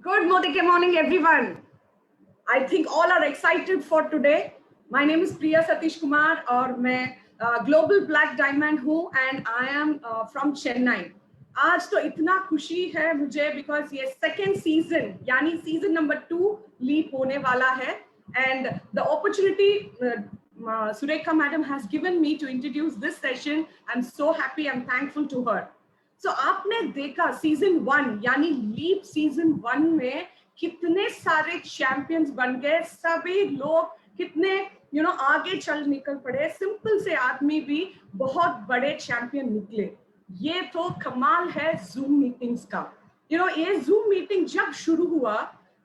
Good morning, everyone. I think all are excited for today. My name is Priya Satish Kumar और मैं Global Black Diamond हूँ and I am from Chennai. आज तो इतना खुशी है मुझे because ये second season यानी season number 2 leap होने वाला है and the opportunity Surekha madam has given me to introduce this session. I'm so happy. I'm thankful to her. So आपने देखा सीजन 1 यानी लीप सीजन 1 में कितने सारे चैंपियंस बन गए, सभी लोग कितने आगे चल निकल पड़े, सिंपल से आदमी भी बहुत बड़े चैंपियन निकले। ये तो कमाल है जूम मीटिंग्स का। ये जूम मीटिंग जब शुरू हुआ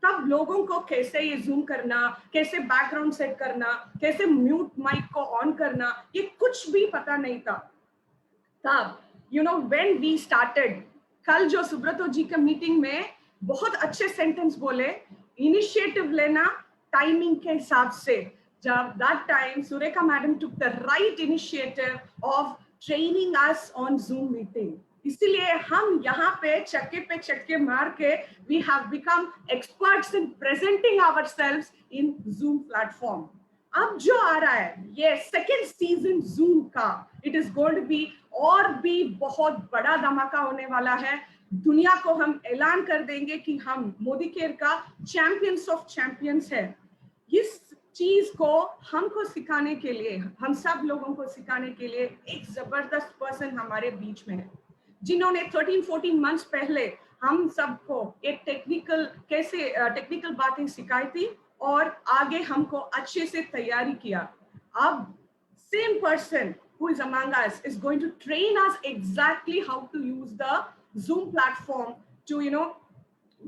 तब लोगों को कैसे ये जूम करना, कैसे बैकग्राउंड सेट करना, कैसे म्यूट माइक को ऑन करना, ये कुछ भी पता नहीं था। तब when we started, कल जो सुब्रतो जी का मीटिंग में बहुत अच्छे सेंटेंस बोले, इनिशिएटिव लेना टाइमिंग के हिसाब से। जब that time Surekha madam took the right initiative of training us on Zoom meeting, इसीलिए हम यहाँ पे चक्के मार के we have become experts in presenting ourselves in Zoom platform. अब जो आ रहा है ये सेकेंड सीजन जूम का, it is going to be और भी बहुत बड़ा धमाका होने वाला है। दुनिया को हम ऐलान कर देंगे कि हम मोदी केयर का चैंपियंस ऑफ चैंपियंस है। इस चीज को हमको सिखाने के लिए, हम सब लोगों को सिखाने के लिए एक जबरदस्त पर्सन हमारे बीच में है, जिन्होंने 13-14 मंथ्स पहले हम सबको एक टेक्निकल बातें सिखाई थी और आगे हमको अच्छे से तैयारी किया। अब same person who is among us is going to train us exactly how to use the Zoom platform to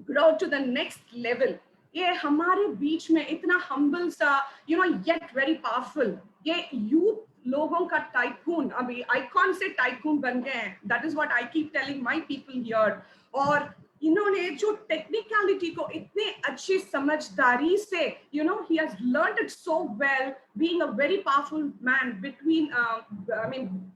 grow to the next level. ये हमारे बीच में इतना humble सा yet very powerful, ये youth लोगों का टाइकून, अभी आइकॉन से टाइकून बन गए हैं। That is what I keep telling my people here. और इन्होंने जो टेक्निकलिटी को इतने अच्छी समझदारी से he has learned it so well, being a very powerful man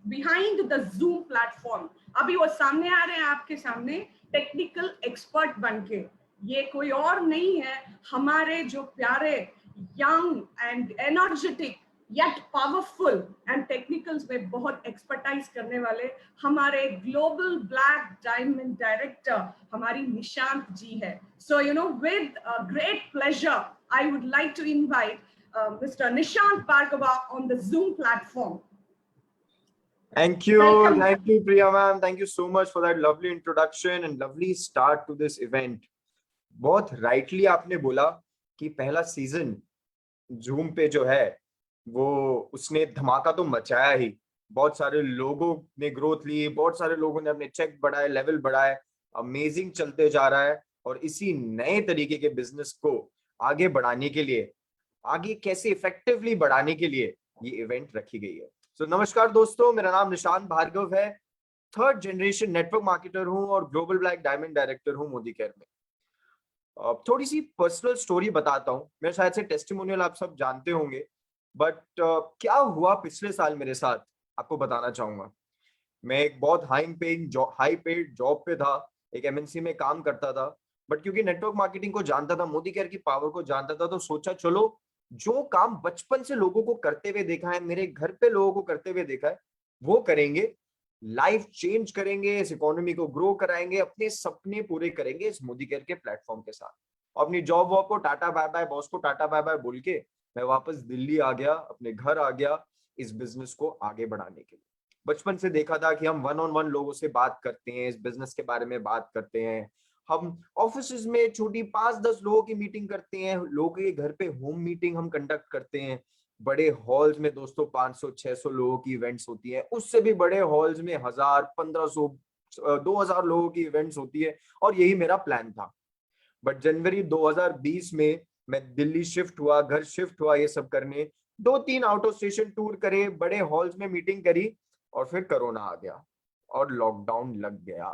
behind the Zoom platform. अभी वो सामने आ रहे हैं आपके सामने टेक्निकल एक्सपर्ट बन के। ये कोई और नहीं है, हमारे जो प्यारे young and energetic yet powerful and technicals में बहुत expertise करने वाले हमारे global black diamond director हमारी निशांत जी है। So with a great pleasure I would like to invite Mr. Nishant Bhargava on the Zoom platform. Thank you. Welcome. Thank you, Priya ma'am. Thank you so much for that lovely introduction and lovely start to this event. बहुत rightly आपने बोला कि पहला season Zoom पे जो है वो उसने धमाका तो मचाया ही। बहुत सारे लोगों ने ग्रोथ ली, बहुत सारे लोगों ने अपने चेक बढ़ाए, लेवल बढ़ाए, अमेजिंग चलते जा रहा है। और इसी नए तरीके के बिजनेस को आगे बढ़ाने के लिए, आगे कैसे इफेक्टिवली बढ़ाने के लिए ये इवेंट रखी गई है। सो नमस्कार दोस्तों, मेरा नाम निशांत भार्गव है, 3rd जनरेशन नेटवर्क मार्केटर हूं और ग्लोबल ब्लैक डायमंड डायरेक्टर हूं मोदी केयर में। थोड़ी सी पर्सनल स्टोरी बताता हूं। मैं शायद से टेस्टिमोनियल आप सब जानते होंगे, बट क्या हुआ पिछले साल मेरे साथ आपको बताना चाहूंगा। मैं एक बहुत हाई पेड जॉब पे था, एक एमएनसी में काम करता था, बट क्योंकि नेटवर्क मार्केटिंग को जानता था, मोदी केयर की पावर को जानता था, तो सोचा चलो जो काम बचपन से लोगों को करते हुए देखा है, मेरे घर पे लोगों को करते हुए देखा है, वो करेंगे, लाइफ चेंज करेंगे, इस इकोनॉमी को ग्रो कराएंगे, अपने सपने पूरे करेंगे इस मोदी केयर के प्लेटफॉर्म के साथ। अपनी जॉब वॉब को टाटा बाय बाय, बॉस को टाटा बाय बाय बोल के मैं वापस दिल्ली आ गया, अपने घर आ गया इस बिजनेस को आगे बढ़ाने के लिए। बचपन से देखा था कि हम 1-on-1 लोगों से बात करते हैं, इस बिजनेस के बारे में बात करते हैं, हम ऑफिस में छोटी 5-10 लोगों की मीटिंग करते हैं, लोगों के घर पे होम मीटिंग हम कंडक्ट करते हैं, बड़े हॉल्स में दोस्तों 500-600 लोगों की इवेंट्स होती है, उससे भी बड़े हॉल्स में 1000-1500 2000 लोगों की इवेंट्स होती है, और यही मेरा प्लान था। बट जनवरी 2020 में मैं दिल्ली शिफ्ट हुआ, घर शिफ्ट हुआ, ये सब करने 2-3 आउट ऑफ स्टेशन टूर करे, बड़े हॉल्स में मीटिंग करी, और फिर कोरोना आ गया और लॉकडाउन लग गया।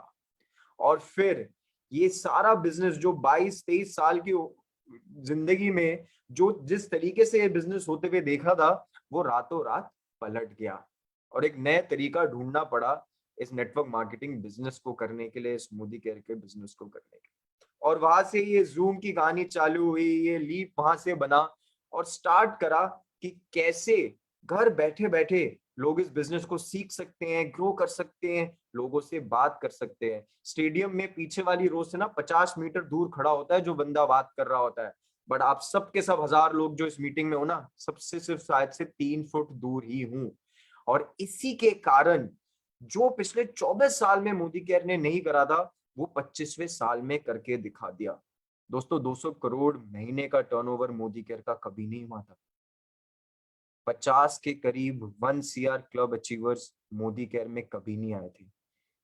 और फिर ये सारा बिजनेस जो 22-23 साल की जिंदगी में जो जिस तरीके से ये बिजनेस होते हुए देखा था, वो रातों रात पलट गया और एक नया तरीका ढूंढना पड़ा इस नेटवर्क मार्केटिंग बिजनेस को करने के लिए, इस मोदी केयर के बिजनेस को करने के लिए। और वहां से ये जूम की कहानी चालू हुई, ये लीप वहां से बना और स्टार्ट करा कि कैसे घर बैठे बैठे लोग इस बिजनेस को सीख सकते हैं, ग्रो कर सकते हैं, लोगों से बात कर सकते हैं। स्टेडियम में पीछे वाली रो से ना 50 मीटर दूर खड़ा होता है जो बंदा बात कर रहा होता है, बट आप सब के सब 1000 लोग जो इस मीटिंग में हो ना, सबसे सिर्फ शायद से 3 फुट दूर ही हूं। और इसी के कारण जो पिछले 24 साल में मोदी केयर ने नहीं करा था, वो 25वें साल में करके दिखा दिया। दोस्तों 200 करोड़ महीने का टर्नओवर मोदी केयर का कभी नहीं हुआ था। 50 के करीब 1 CR club achievers Modi care में कभी नहीं आए थे।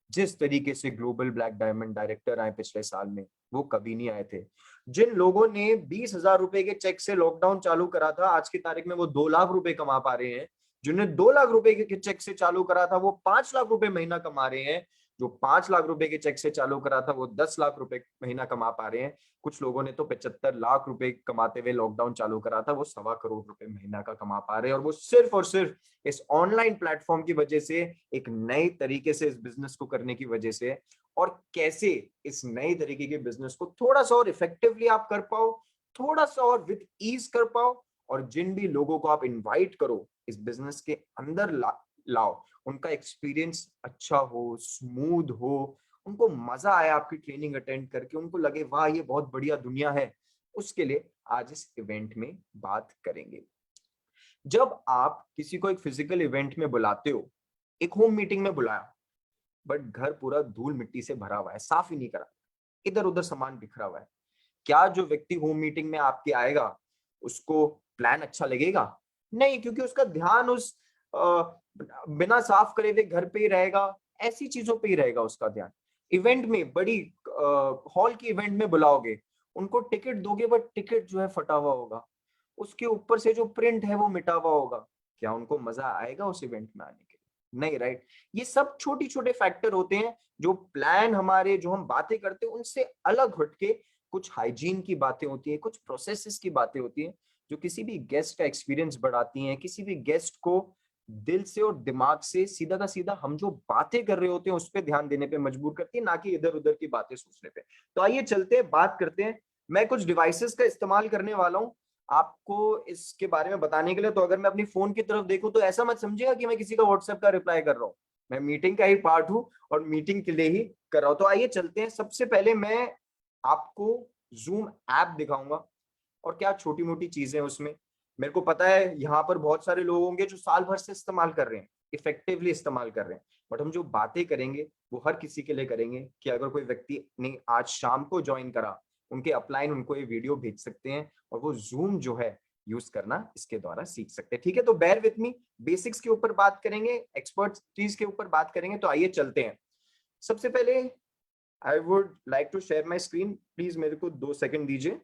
जिस तरीके से ग्लोबल ब्लैक डायमंड डायरेक्टर आए पिछले साल में, वो कभी नहीं आए थे। जिन लोगों ने 20,000 रुपए के चेक से लॉकडाउन चालू करा था, आज की तारीख में वो 2 लाख रुपए कमा पा रहे हैं। जिन्हें 2 लाख रुपए के चेक से चालू करा था, वो 5 लाख रुपए महीना कमा रहे हैं। जो 5 लाख रुपए के चेक से चालू करा था, वो 10 लाख रुपए महीना कमा पा रहे हैं। कुछ लोगों ने तो 75 लाख रुपए कमाते हुए लॉकडाउन चालू करा था, वो 1.25 करोड़ रुपए महीना का कमा पा रहे हैं। और वो सिर्फ और सिर्फ इस ऑनलाइन प्लेटफॉर्म की वजह से, एक नए तरीके से इस बिजनेस को करने की वजह से। और कैसे इस नए तरीके के बिजनेस को थोड़ा सा और इफेक्टिवली आप कर पाओ, थोड़ा सा और विद ईज कर पाओ, और जिन भी लोगों को आप इनवाइट करो इस बिजनेस के अंदर लाओ, उनका एक्सपीरियंस अच्छा हो, स्मूथ हो, उनको मजा आए आपकी ट्रेनिंग अटेंड करके, उनको लगे वाह ये बहुत बढ़िया दुनिया है। उसके लिए आज इस इवेंट में बात करेंगे। जब आप किसी को एक फिजिकल इवेंट में बुलाते हो, एक होम मीटिंग में बुलाया, बट घर पूरा धूल मिट्टी से भरा हुआ है, साफ ही नहीं करा, इधर उधर सामान बिखरा हुआ है, क्या जो व्यक्ति होम मीटिंग में आपके आएगा उसको प्लान अच्छा लगेगा? नहीं, क्योंकि उसका ध्यान उस बिना साफ करे हुए घर पे ही रहेगा, ऐसी चीजों पे ही रहेगा उसका ध्यान। इवेंट में, बड़ी हॉल की इवेंट में बुलाओगे, उनको टिकट दोगे, बट टिकट जो है फटा हुआ होगा, उसके ऊपर से जो प्रिंट है वो मिटा हुआ होगा, क्या उनको मजा आएगा उस इवेंट में आने के लिए? नहीं, राइट। ये सब छोटी छोटे फैक्टर होते हैं जो प्लान हमारे, जो हम बातें करते हैं उनसे अलग हटके कुछ हाइजीन की बातें होती है, कुछ प्रोसेसेस की बातें होती हैं, जो किसी भी गेस्ट का एक्सपीरियंस बढ़ाती हैं, किसी भी गेस्ट को दिल से और दिमाग से सीधा का सीधा हम जो बातें कर रहे होते हैं उस पर ध्यान देने पे मजबूर करती है, ना कि इधर उधर की बातें सोचने पे। तो आइए चलते हैं, बात करते हैं। मैं कुछ डिवाइसेस का इस्तेमाल करने वाला हूँ आपको इसके बारे में बताने के लिए। तो अगर मैं अपनी फोन की तरफ देखूं तो ऐसा मत समझिएगा कि मैं किसी का व्हाट्सएप का रिप्लाई कर रहा हूँ, मैं मीटिंग का ही पार्ट हूँ और मीटिंग के लिए ही कर रहा हूँ। तो आइए चलते हैं। सबसे पहले मैं आपको जूम ऐप दिखाऊंगा और क्या छोटी मोटी चीजें उसमें। मेरे को पता है यहाँ पर बहुत सारे लोग होंगे जो साल भर से इस्तेमाल कर रहे हैं, इफेक्टिवली इस्तेमाल कर रहे हैं, बट हम जो बातें करेंगे वो हर किसी के लिए करेंगे कि अगर कोई व्यक्ति ने आज शाम को ज्वाइन करा, उनके अपलाइन उनको ये वीडियो भेज सकते हैं और वो जूम जो है यूज करना इसके द्वारा सीख सकते हैं। ठीक है, तो बेयर विथ मी, बेसिक्स के ऊपर बात करेंगे, एक्सपर्टीज के ऊपर बात करेंगे। तो आइए चलते हैं। सबसे पहले I would like to share my screen, please मेरे को 2 सेकंड दीजिए।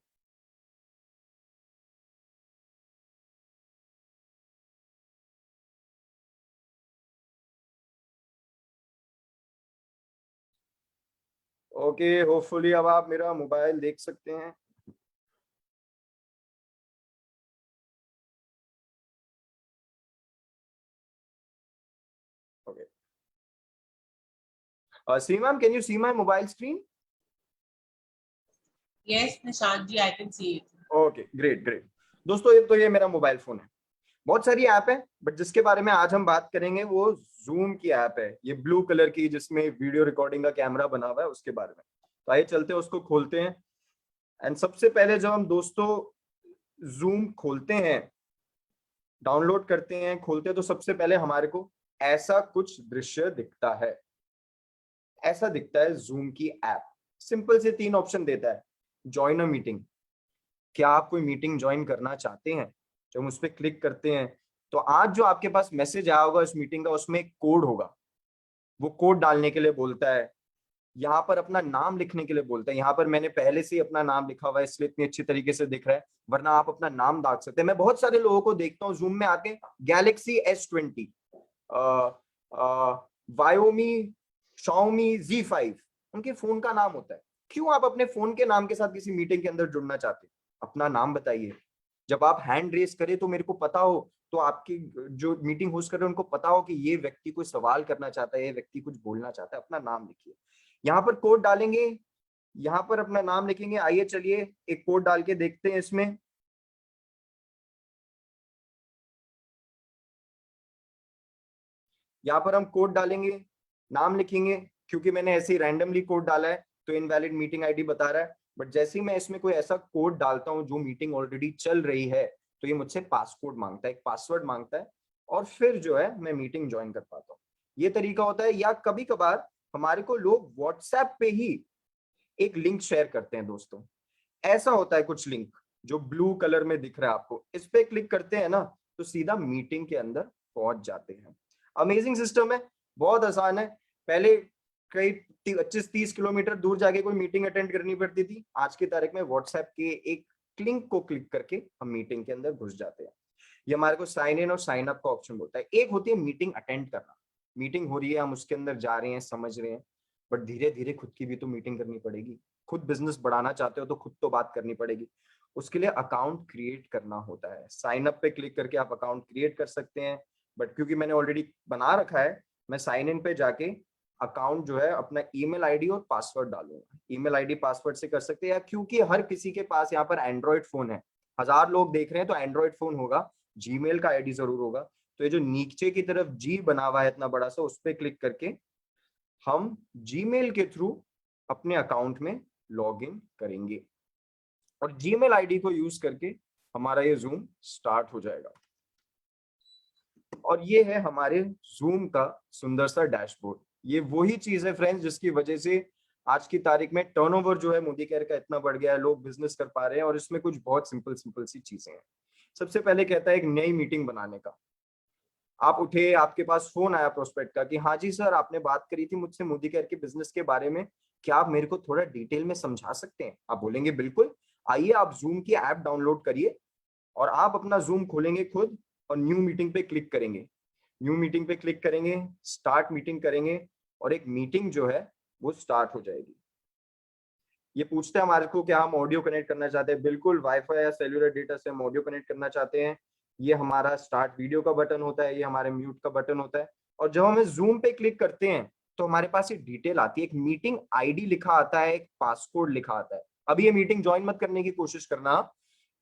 ओके, होपफुली अब आप मेरा मोबाइल देख सकते हैं। Okay, Seema, can you see my mobile screen? Yes, Nishant ji, I can see it. Okay, great great. दोस्तों ये मेरा मोबाइल फोन है। बहुत सारी ऐप है, बट जिसके बारे में आज हम बात करेंगे वो जूम की ऐप है, ये ब्लू कलर की जिसमें वीडियो रिकॉर्डिंग का कैमरा बना हुआ है, उसके बारे में। तो आइए चलते हैं, उसको खोलते हैं। एंड सबसे पहले जब हम दोस्तों जूम खोलते हैं, डाउनलोड करते हैं, खोलते हैं, तो सबसे पहले हमारे को ऐसा कुछ दृश्य दिखता है। ऐसा दिखता है जूम की ऐप। सिंपल से 3 ऑप्शन देता है। ज्वाइन अ मीटिंग, क्या आप कोई मीटिंग ज्वाइन करना चाहते हैं? जब हम उस पर क्लिक करते हैं तो आज जो आपके पास मैसेज आया होगा इस मीटिंग का, उसमें एक कोड होगा, वो कोड डालने के लिए बोलता है। यहाँ पर अपना नाम लिखने के लिए बोलता है। यहाँ पर मैंने पहले से ही अपना नाम लिखा हुआ है, इसलिए इतनी अच्छी तरीके से दिख रहा है, वरना आप अपना नाम डाल सकते हैं। मैं बहुत सारे लोगों को देखता हूँ जूम में आके, गैलेक्सी S20, वायोमी, Xiaomi Z5, उनके फोन का नाम होता है। क्यों आप अपने फोन के नाम के साथ किसी मीटिंग के अंदर जुड़ना चाहते हैं? अपना नाम बताइए। जब आप हैंड रेस करें तो मेरे को पता हो, तो आपकी जो मीटिंग होस्ट कर रहे हैं उनको पता हो कि ये व्यक्ति कोई सवाल करना चाहता है, ये व्यक्ति कुछ बोलना चाहता है। अपना नाम लिखिए, यहाँ पर कोड डालेंगे, यहाँ पर अपना नाम लिखेंगे। आइए चलिए एक कोड डाल के देखते हैं इसमें। यहाँ पर हम कोड डालेंगे, नाम लिखेंगे। क्योंकि मैंने ऐसे ही रैंडमली कोड डाला है तो इनवैलिड मीटिंग आईडी बता रहा है, बट जैसे ही मैं इसमें कोई ऐसा कोड डालता हूँ जो मीटिंग ऑलरेडी चल रही है तो ये मुझसे पासकोड मांगता है, एक पासवर्ड मांगता है, और फिर जो है मैं मीटिंग ज्वाइन कर पाता हूँ। ये तरीका होता है। या कभी कभार हमारे को लोग व्हाट्सएप पे ही एक लिंक शेयर करते हैं दोस्तों। ऐसा होता है कुछ लिंक जो ब्लू कलर में दिख रहा है आपको, इस पे क्लिक करते हैं ना तो सीधा मीटिंग के अंदर पहुंच जाते हैं। अमेजिंग सिस्टम है, बहुत आसान है। पहले कई 25-30 किलोमीटर दूर जाके कोई मीटिंग अटेंड करनी पड़ती थी, आज की तारीख में व्हाट्सएप के एक लिंक को क्लिक करके हम मीटिंग के अंदर घुस जाते हैं। ये हमारे को साइन इन और साइन अप का ऑप्शन होता है। एक होती है मीटिंग अटेंड करना, मीटिंग हो रही है, हम उसके अंदर जा रहे हैं, समझ रहे हैं, बट धीरे धीरे खुद की भी तो मीटिंग करनी पड़ेगी। खुद बिजनेस बढ़ाना चाहते हो तो खुद तो बात करनी पड़ेगी। उसके लिए अकाउंट क्रिएट करना होता है। साइन अप पे क्लिक करके आप अकाउंट क्रिएट कर सकते हैं, बट क्योंकि मैंने ऑलरेडी बना रखा है, मैं साइन इन पे जाके अकाउंट जो है अपना ईमेल आईडी और पासवर्ड डालूंगा। ईमेल आईडी पासवर्ड से कर सकते हैं, क्योंकि हर किसी के पास यहाँ पर एंड्रॉइड फोन है। 1000 लोग देख रहे हैं तो एंड्रॉइड फोन होगा, जीमेल का आईडी जरूर होगा। तो ये जो नीचे की तरफ जी बना हुआ है इतना बड़ा सा, उस पर क्लिक करके हम जीमेल के थ्रू अपने अकाउंट में लॉग इन करेंगे और जीमेल आईडी को यूज करके हमारा ये जूम स्टार्ट हो जाएगा। और ये है हमारे जूम का सुंदर सा डैशबोर्ड। ये वही चीज है फ्रेंड्स जिसकी वजह से आज की तारीख में टर्नओवर जो है मोदी केयर का इतना बढ़ गया है, लोग बिजनेस कर पा रहे हैं। और इसमें कुछ बहुत सिंपल सिंपल सी चीजें हैं। सबसे पहले कहता है एक नई मीटिंग बनाने का। आप उठे, आपके पास फोन आया प्रोस्पेक्ट का कि हाँ जी सर, आपने बात करी थी मुझसे मोदी केयर के बिजनेस के बारे में, क्या आप मेरे को थोड़ा डिटेल में समझा सकते हैं? आप बोलेंगे बिल्कुल, आइए आप जूम की ऐप डाउनलोड करिए और आप अपना जूम खोलेंगे खुद और न्यू मीटिंग पे क्लिक करेंगे। न्यू मीटिंग पे क्लिक करेंगे, स्टार्ट मीटिंग करेंगे और एक मीटिंग जो है वो स्टार्ट हो जाएगी। ये पूछते हैं हमारे को क्या हम ऑडियो कनेक्ट करना चाहते हैं? बिल्कुल, वाईफाई या सेल्युलर डेटा से हम ऑडियो कनेक्ट करना चाहते हैं। ये हमारा स्टार्ट वीडियो का बटन होता है, ये हमारे म्यूट का बटन होता है। और जब हम जूम पे क्लिक करते हैं तो हमारे पास ये डिटेल आती है, एक मीटिंग आईडी लिखा आता है, एक पासकोड लिखा आता है। अभी ये मीटिंग ज्वाइन मत करने की कोशिश करना,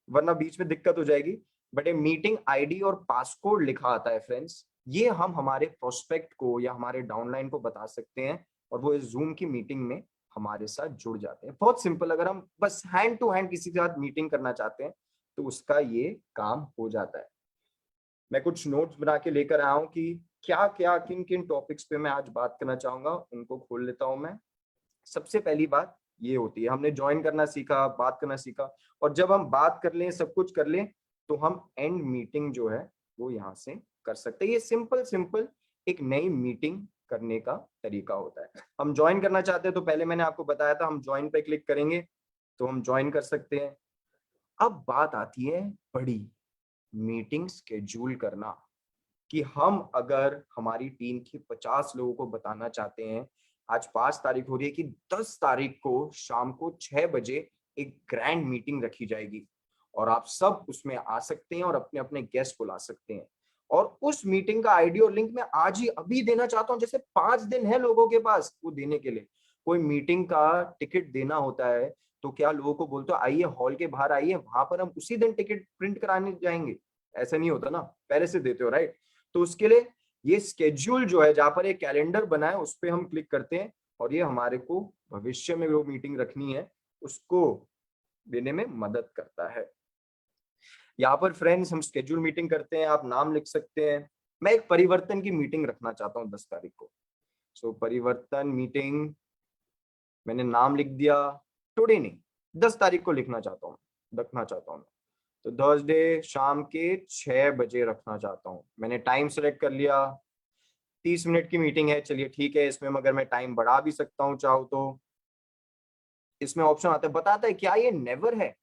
वरना बीच में दिक्कत हो जाएगी। बट ये मीटिंग आईडी और पासकोड लिखा आता है फ्रेंड्स, ये हम हमारे प्रोस्पेक्ट को या हमारे डाउनलाइन को बता सकते हैं और वो इस जूम की मीटिंग में हमारे साथ जुड़ जाते हैं। बहुत सिंपल, अगर हम बस हैंड टू हैंड किसी के साथ मीटिंग करना चाहते हैं तो उसका ये काम हो जाता है। मैं कुछ नोट्स बना के लेकर आया हूं कि क्या क्या किन किन टॉपिक्स पे मैं आज बात करना चाहूंगा, उनको खोल लेता हूं मैं। सबसे पहली बात ये होती है, हमने ज्वाइन करना सीखा, बात करना सीखा, और जब हम बात कर लें, सब कुछ कर लें, तो हम एंड मीटिंग जो है वो यहाँ से कर सकते हैं। ये सिंपल सिंपल एक नई मीटिंग करने का तरीका होता है। हम ज्वाइन करना चाहते हैं तो पहले मैंने आपको बताया था, हम ज्वाइन पे क्लिक करेंगे तो हम ज्वाइन कर सकते हैं। अब बात आती है बड़ी, मीटिंग स्केड्यूल करना, कि हम अगर हमारी टीम के 50 लोगों को बताना चाहते हैं, आज 5 तारीख हो रही है, कि 10 तारीख को शाम को 6 बजे एक ग्रैंड मीटिंग रखी जाएगी और आप सब उसमें आ सकते हैं और अपने अपने गेस्ट बुला सकते हैं। और उस मीटिंग का आईडी और लिंक मैं आज ही अभी देना चाहता हूं। जैसे 5 दिन है लोगों के पास वो देने के लिए। कोई मीटिंग का टिकट देना होता है तो क्या लोगों को बोलते हो आइए हॉल के बाहर आइए, वहां पर हम उसी दिन टिकट प्रिंट कराने जाएंगे? ऐसा नहीं होता ना, पहले से देते हो, राइट? तो उसके लिए ये स्केड्यूल जो है, जहां पर एक कैलेंडर बना है, उस पर हम क्लिक करते हैं और ये हमारे को भविष्य में जो मीटिंग रखनी है उसको देने में मदद करता है। यहाँ पर फ्रेंड्स हम स्केड्यूल मीटिंग करते हैं, आप नाम लिख सकते हैं। मैं एक परिवर्तन की मीटिंग रखना चाहता हूँ 10 तारीख को। सो परिवर्तन मीटिंग, मैंने नाम लिख दिया। टुडे नहीं, 10 तारीख को रखना चाहता हूँ। तो थर्सडे शाम के 6 बजे रखना चाहता हूँ। मैंने टाइम सेलेक्ट कर लिया। 30 मिनट की मीटिंग है, चलिए ठीक है। इसमें मगर मैं टाइम बढ़ा भी सकता हूँ चाहूँ तो। इसमें ऑप्शन आता है, बताता है क्या ये नेवर है,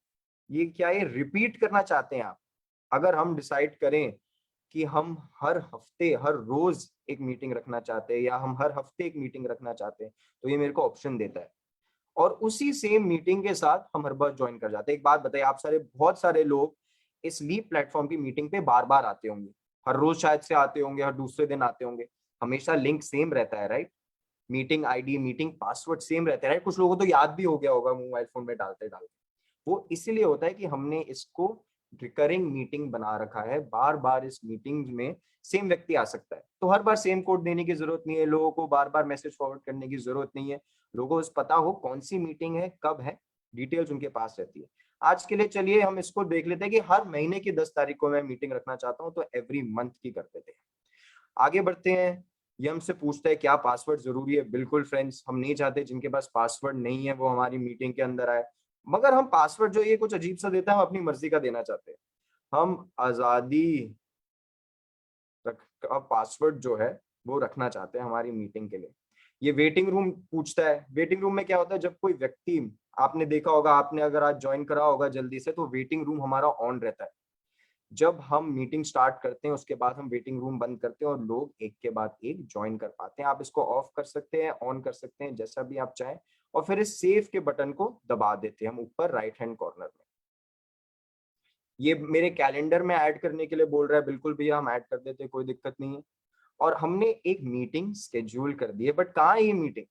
ये क्या ये रिपीट करना चाहते हैं आप। अगर हम डिसाइड करें कि हम हर हफ्ते हर रोज एक मीटिंग रखना चाहते हैं या हम हर हफ्ते एक मीटिंग रखना चाहते हैं, तो ये मेरे को ऑप्शन देता है और उसी सेम मीटिंग के साथ हम हर बार ज्वाइन कर जाते हैं। एक बात बताइए, आप सारे बहुत सारे लोग इस लीप प्लेटफॉर्म की मीटिंग पे बार बार आते होंगे, हर रोज शायद से आते होंगे, हर दूसरे दिन आते होंगे, हमेशा लिंक सेम रहता है, right? Meeting ID, meeting password same रहते हैं। कुछ लोगों को तो याद भी हो गया होगा मोबाइल फोन में डालते डालते। वो इसीलिए होता है कि हमने इसको रिकरिंग मीटिंग बना रखा है, बार बार इस मीटिंग में सेम व्यक्ति आ सकता है, तो हर बार सेम कोड देने की जरूरत नहीं है, लोगों को बार बार मैसेज फॉरवर्ड करने की जरूरत नहीं है, लोगों को बस पता हो कौन सी मीटिंग है, कब है, डिटेल्स उनके पास रहती है। आज के लिए चलिए हम इसको देख लेते हैं कि हर महीने की 10 तारीख को मैं मीटिंग रखना चाहता हूं, तो एवरी मंथ की कर देते हैं। आगे बढ़ते हैं। ये हमसे पूछता है क्या पासवर्ड जरूरी है। बिल्कुल फ्रेंड्स, हम नहीं चाहते जिनके पास पासवर्ड नहीं है वो हमारी मीटिंग के अंदर आए, मगर हम पासवर्ड जो ये कुछ अजीब सा देता है हम अपनी मर्जी का देना चाहते हैं। हम आजादी पासवर्ड जो है वो रखना चाहते हैं हमारी मीटिंग के लिए। ये वेटिंग रूम पूछता है। वेटिंग रूम में क्या होता है, जब कोई व्यक्ति, आपने देखा होगा, आपने अगर आज ज्वाइन करा होगा जल्दी से, तो वेटिंग रूम हमारा ऑन रहता है। जब हम मीटिंग स्टार्ट करते हैं उसके बाद हम वेटिंग रूम बंद करते हैं और लोग एक के बाद एक ज्वाइन कर पाते हैं। आप इसको ऑफ कर सकते हैं, ऑन कर सकते हैं, जैसा भी आप चाहें, और फिर इस सेव के बटन को दबा देते हैं हम ऊपर राइट हैंड कॉर्नर में। ये मेरे कैलेंडर में ऐड करने के लिए बोल रहा है। बिल्कुल भैया, हम ऐड कर देते हैं, कोई दिक्कत नहीं है। और हमने एक मीटिंग स्केड्यूल कर दी है, बट कहाँ है ये मीटिंग,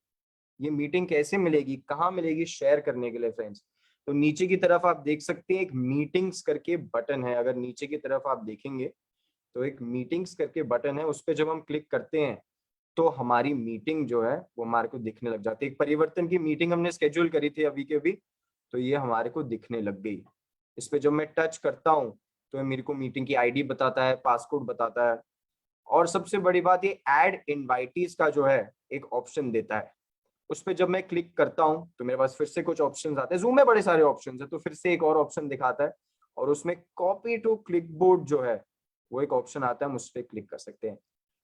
ये मीटिंग कैसे मिलेगी, कहाँ मिलेगी शेयर करने के लिए फ्रेंड्स? तो नीचे की तरफ आप देख सकते हैं एक मीटिंग्स करके बटन है। अगर नीचे की तरफ आप देखेंगे तो एक मीटिंग्स करके बटन है, उस पर जब हम क्लिक करते हैं तो हमारी मीटिंग जो है वो हमारे को दिखने लग जाती है। एक परिवर्तन की मीटिंग हमने स्केड्यूल करी थी अभी के अभी, तो ये हमारे को दिखने लग गई। इस पे जब मैं टच करता हूँ तो मेरे को मीटिंग की आईडी बताता है, पासकोड बताता है, और सबसे बड़ी बात ये ऐड इनवाइटीज का जो है एक ऑप्शन देता है। उस पर जब मैं क्लिक करता हूं तो मेरे पास फिर से कुछ ऑप्शंस आते हैं। जूम में बड़े सारे ऑप्शंस है, तो फिर से एक और ऑप्शन दिखाता है, और उसमें कॉपी टू क्लिकबोर्ड जो है वो एक ऑप्शन आता है, हम उस पर क्लिक कर सकते हैं।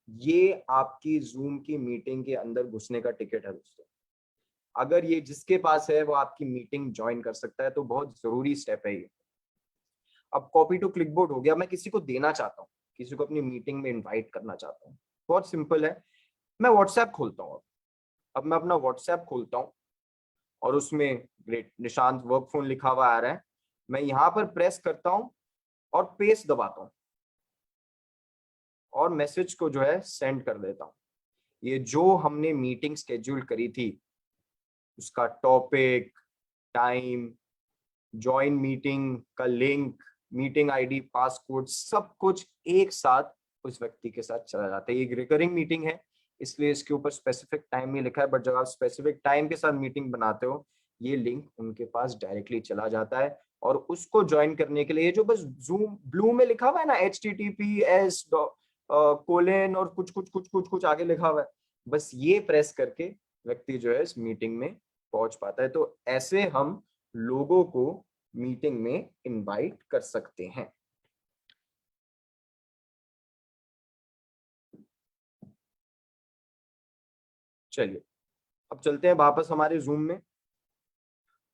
ये आपकी जूम की मीटिंग के अंदर घुसने का टिकट है दोस्तों। अगर ये जिसके पास है वो आपकी मीटिंग ज्वाइन कर सकता है, तो बहुत जरूरी स्टेप है ये। अब कॉपी टू क्लिकबोर्ड हो गया, मैं किसी को देना चाहता हूँ, किसी को अपनी मीटिंग में इन्वाइट करना चाहता हूँ। बहुत सिंपल है, मैं व्हाट्सएप खोलता हूँ। अब मैं अपना व्हाट्सएप खोलता हूँ और उसमें ग्रेट निशांत वर्क फोन लिखा हुआ आ रहा है। मैं यहां पर प्रेस करता हूं और पेस्ट दबाता हूं और मैसेज को जो है सेंड कर देता हूं। ये जो हमने मीटिंग स्केड्यूल करी थी उसका टॉपिक, टाइम, ज्वाइन मीटिंग का लिंक, मीटिंग आईडी, पासकोड, सब कुछ एक साथ उस व्यक्ति के साथ चला जाता है। ये एक रिकरिंग मीटिंग है इसलिए इसके ऊपर स्पेसिफिक टाइम नहीं लिखा है, बट जब आप स्पेसिफिक टाइम के साथ मीटिंग बनाते हो ये लिंक उनके पास डायरेक्टली चला जाता है। और उसको ज्वाइन करने के लिए जो बस जूम ब्लू में लिखा हुआ है ना HTTPS कोलेन और कुछ कुछ कुछ कुछ कुछ आगे लिखा हुआ है, बस ये प्रेस करके व्यक्ति जो है इस मीटिंग में पहुंच पाता है। तो ऐसे हम लोगों को मीटिंग में इनवाइट कर सकते हैं। चलिए अब चलते हैं वापस हमारे जूम में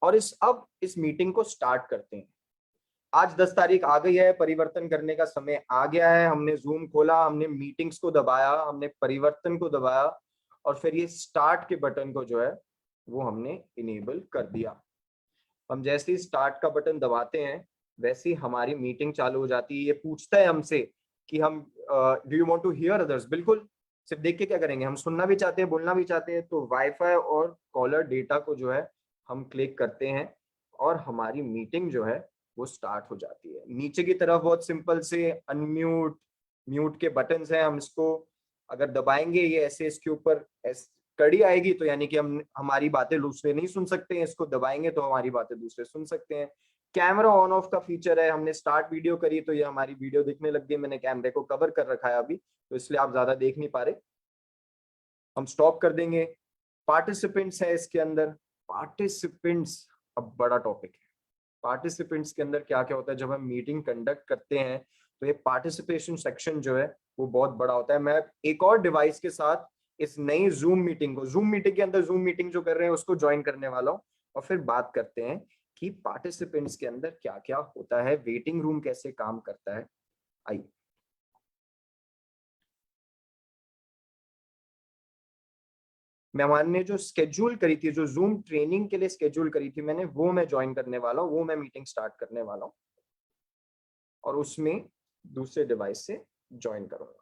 और इस मीटिंग को स्टार्ट करते हैं। आज 10 तारीख आ गई है, परिवर्तन करने का समय आ गया है। हमने जूम खोला, हमने मीटिंग्स को दबाया, हमने परिवर्तन को दबाया, और फिर ये स्टार्ट के बटन को जो है वो हमने इनेबल कर दिया। हम जैसे ही स्टार्ट का बटन दबाते हैं वैसे ही हमारी मीटिंग चालू हो जाती है। ये पूछता है हमसे कि हम do you want to hear others. बिल्कुल, सिर्फ देख के क्या करेंगे, हम सुनना भी चाहते हैं, बोलना भी चाहते हैं, तो वाईफाई और कॉलर डेटा को जो है हम क्लिक करते हैं और हमारी मीटिंग जो है वो स्टार्ट हो जाती है। नीचे की तरफ बहुत सिंपल से अनम्यूट, म्यूट के बटन्स हैं, हम इसको अगर दबाएंगे ये ऐसे इसके ऊपर कड़ी आएगी, तो यानी कि हम हमारी बातें दूसरे नहीं सुन सकते हैं, इसको दबाएंगे तो हमारी बातें दूसरे सुन सकते हैं। कैमरा ऑन ऑफ का फीचर है, हमने स्टार्ट वीडियो करी तो ये हमारी वीडियो दिखने लग गई। मैंने कैमरे को कवर कर रखा है अभी, तो इसलिए आप ज्यादा देख नहीं पा रहे। हम स्टॉप कर देंगे। पार्टिसिपेंट्स है इसके अंदर। पार्टिसिपेंट्स अब बड़ा टॉपिक है। पार्टिसिपेंट्स के अंदर क्या क्या होता है, जब हम मीटिंग कंडक्ट करते हैं तो ये पार्टिसिपेशन सेक्शन जो है वो बहुत बड़ा होता है। मैं एक और डिवाइस के साथ इस नई जूम मीटिंग को, जूम मीटिंग के अंदर जूम मीटिंग जो कर रहे हैं उसको ज्वाइन करने वाला हूं, और फिर बात करते हैं कि पार्टिसिपेंट्स के अंदर क्या क्या होता है, वेटिंग रूम कैसे काम करता है। आइए, मेहमान ने जो स्केड्यूल करी थी, जो जूम ट्रेनिंग के लिए स्केड्यूल करी थी मैंने, वो मैं ज्वाइन करने वाला हूँ, वो मैं मीटिंग स्टार्ट करने वाला हूँ और उसमें दूसरे डिवाइस से ज्वाइन करूंगा।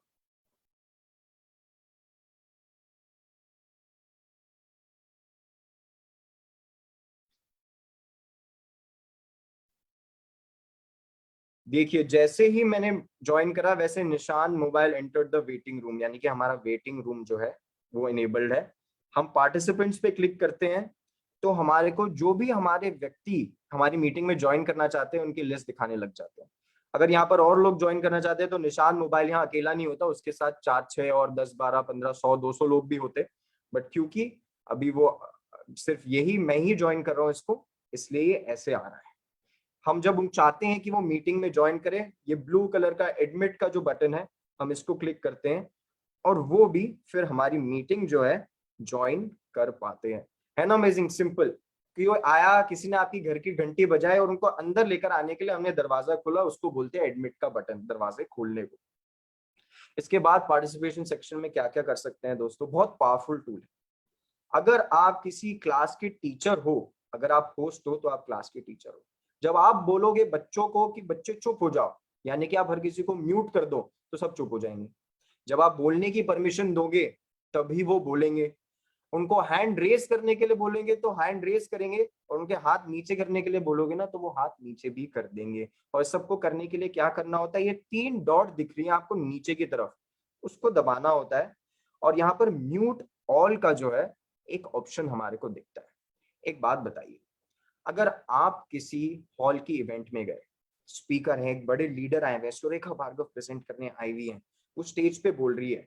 देखिए जैसे ही मैंने ज्वाइन करा वैसे निशान mobile enter the waiting room, यानी कि हमारा वेटिंग रूम जो है वो इनेबल्ड है। हम पार्टिसिपेंट्स पे क्लिक करते हैं तो हमारे को जो भी हमारे व्यक्ति हमारी मीटिंग में ज्वाइन करना चाहते हैं उनकी लिस्ट दिखाने लग जाते हैं। अगर यहाँ पर और लोग ज्वाइन करना चाहते हैं तो निशान मोबाइल यहाँ अकेला नहीं होता, उसके साथ 4 6 और 10 12 15 100 200 लोग भी होते। बट क्योंकि अभी वो सिर्फ यही मैं ही ज्वाइन कर रहा हूँ इसको, इसलिए ये ऐसे आ रहा है। हम जब हम चाहते हैं कि वो मीटिंग में ज्वाइन करें, ये ब्लू कलर का एडमिट का जो बटन है हम इसको क्लिक करते हैं और वो भी फिर हमारी मीटिंग जो है ज्वाइन कर पाते हैं। है ना अमेजिंग सिंपल। कि वो आया, किसी ने आपकी घर की घंटी बजाई और उनको अंदर लेकर आने के लिए हमने दरवाजा खोला, उसको बोलते हैं एडमिट का बटन, दरवाजे खोलने को। इसके बाद पार्टिसिपेशन सेक्शन में क्या क्या कर सकते हैं दोस्तों, बहुत पावरफुल टूल है। अगर आप किसी क्लास के टीचर हो, अगर आप होस्ट हो तो आप क्लास के टीचर हो, जब आप बोलोगे बच्चों को कि बच्चे चुप हो जाओ, यानी कि आप हर किसी को म्यूट कर दो, तो सब चुप हो जाएंगे। जब आप बोलने की परमिशन दोगे तभी वो बोलेंगे। उनको हैंड रेस करने के लिए बोलेंगे तो हैंड रेस करेंगे, और उनके हाथ नीचे करने के लिए बोलोगे ना तो वो हाथ नीचे भी कर देंगे। और सबको करने के लिए क्या करना होता है, ये 3 डॉट दिख रही है आपको नीचे की तरफ, उसको दबाना होता है। और यहाँ पर म्यूट ऑल का जो है एक ऑप्शन हमारे को दिखता है। एक बात बताइए, अगर आप किसी हॉल की इवेंट में गए, स्पीकर है, एक बड़े लीडर आए हुए, सुरेखा भार्गव प्रेजेंट करने आई हुई है, वो स्टेज पे बोल रही है,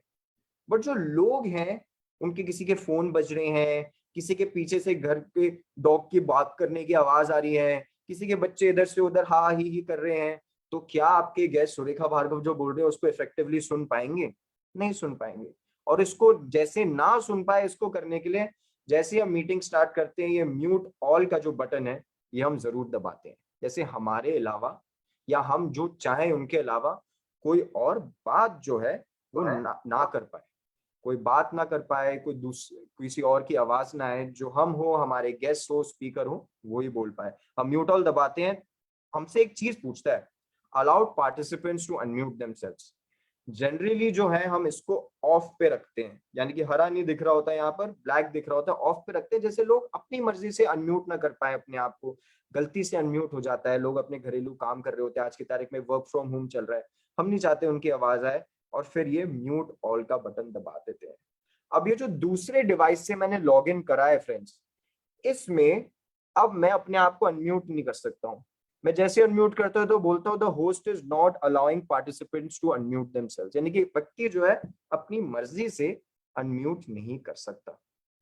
बट जो लोग हैं उनके किसी के फोन बज रहे हैं, किसी के पीछे से घर के डॉग की बात करने की आवाज आ रही है, किसी के बच्चे इधर से उधर हा ही कर रहे हैं, तो क्या आपके गेस्ट सुरेखा भार्गव जो बोल रहे हैं उसको इफेक्टिवली सुन पाएंगे? नहीं सुन पाएंगे। और इसको जैसे ना सुन पाए, इसको करने के लिए जैसे हम मीटिंग स्टार्ट करते हैं, ये म्यूट ऑल का जो बटन है ये हम जरूर दबाते हैं। जैसे हमारे अलावा या हम जो चाहें उनके अलावा कोई और बात जो है वो ना कर पाए, कोई बात ना कर पाए, कोई किसी और की आवाज ना आए, जो हम हो, हमारे गेस्ट हो, स्पीकर हो, वो ही बोल पाए। हम म्यूट ऑल दबाते हैं, हमसे एक चीज पूछता है, allowed participants to unmute themselves. Generally जो है हम इसको ऑफ पे रखते हैं, यानी कि हरा नहीं दिख रहा होता है, यहाँ पर ब्लैक दिख रहा होता है, ऑफ पे रखते हैं, जैसे लोग अपनी मर्जी से अनम्यूट ना कर पाए अपने आप को। गलती से अनम्यूट हो जाता है, लोग अपने घरेलू काम कर रहे होते हैं, आज की तारीख में वर्क फ्रॉम होम चल रहा है, हम नहीं चाहते उनकी आवाज आए, और फिर ये म्यूट ऑल का बटन दबा देते हैं। अब ये जो दूसरे डिवाइस से मैंने लॉग इन करा है फ्रेंड्स, इसमें अब मैं अपने आप को अनम्यूट नहीं कर सकता हूँ। मैं जैसे अनम्यूट करता हूँ तो बोलता हूँ the host is not allowing participants to unmute themselves, यानी कि व्यक्ति जो है अपनी मर्जी से अनम्यूट नहीं कर सकता।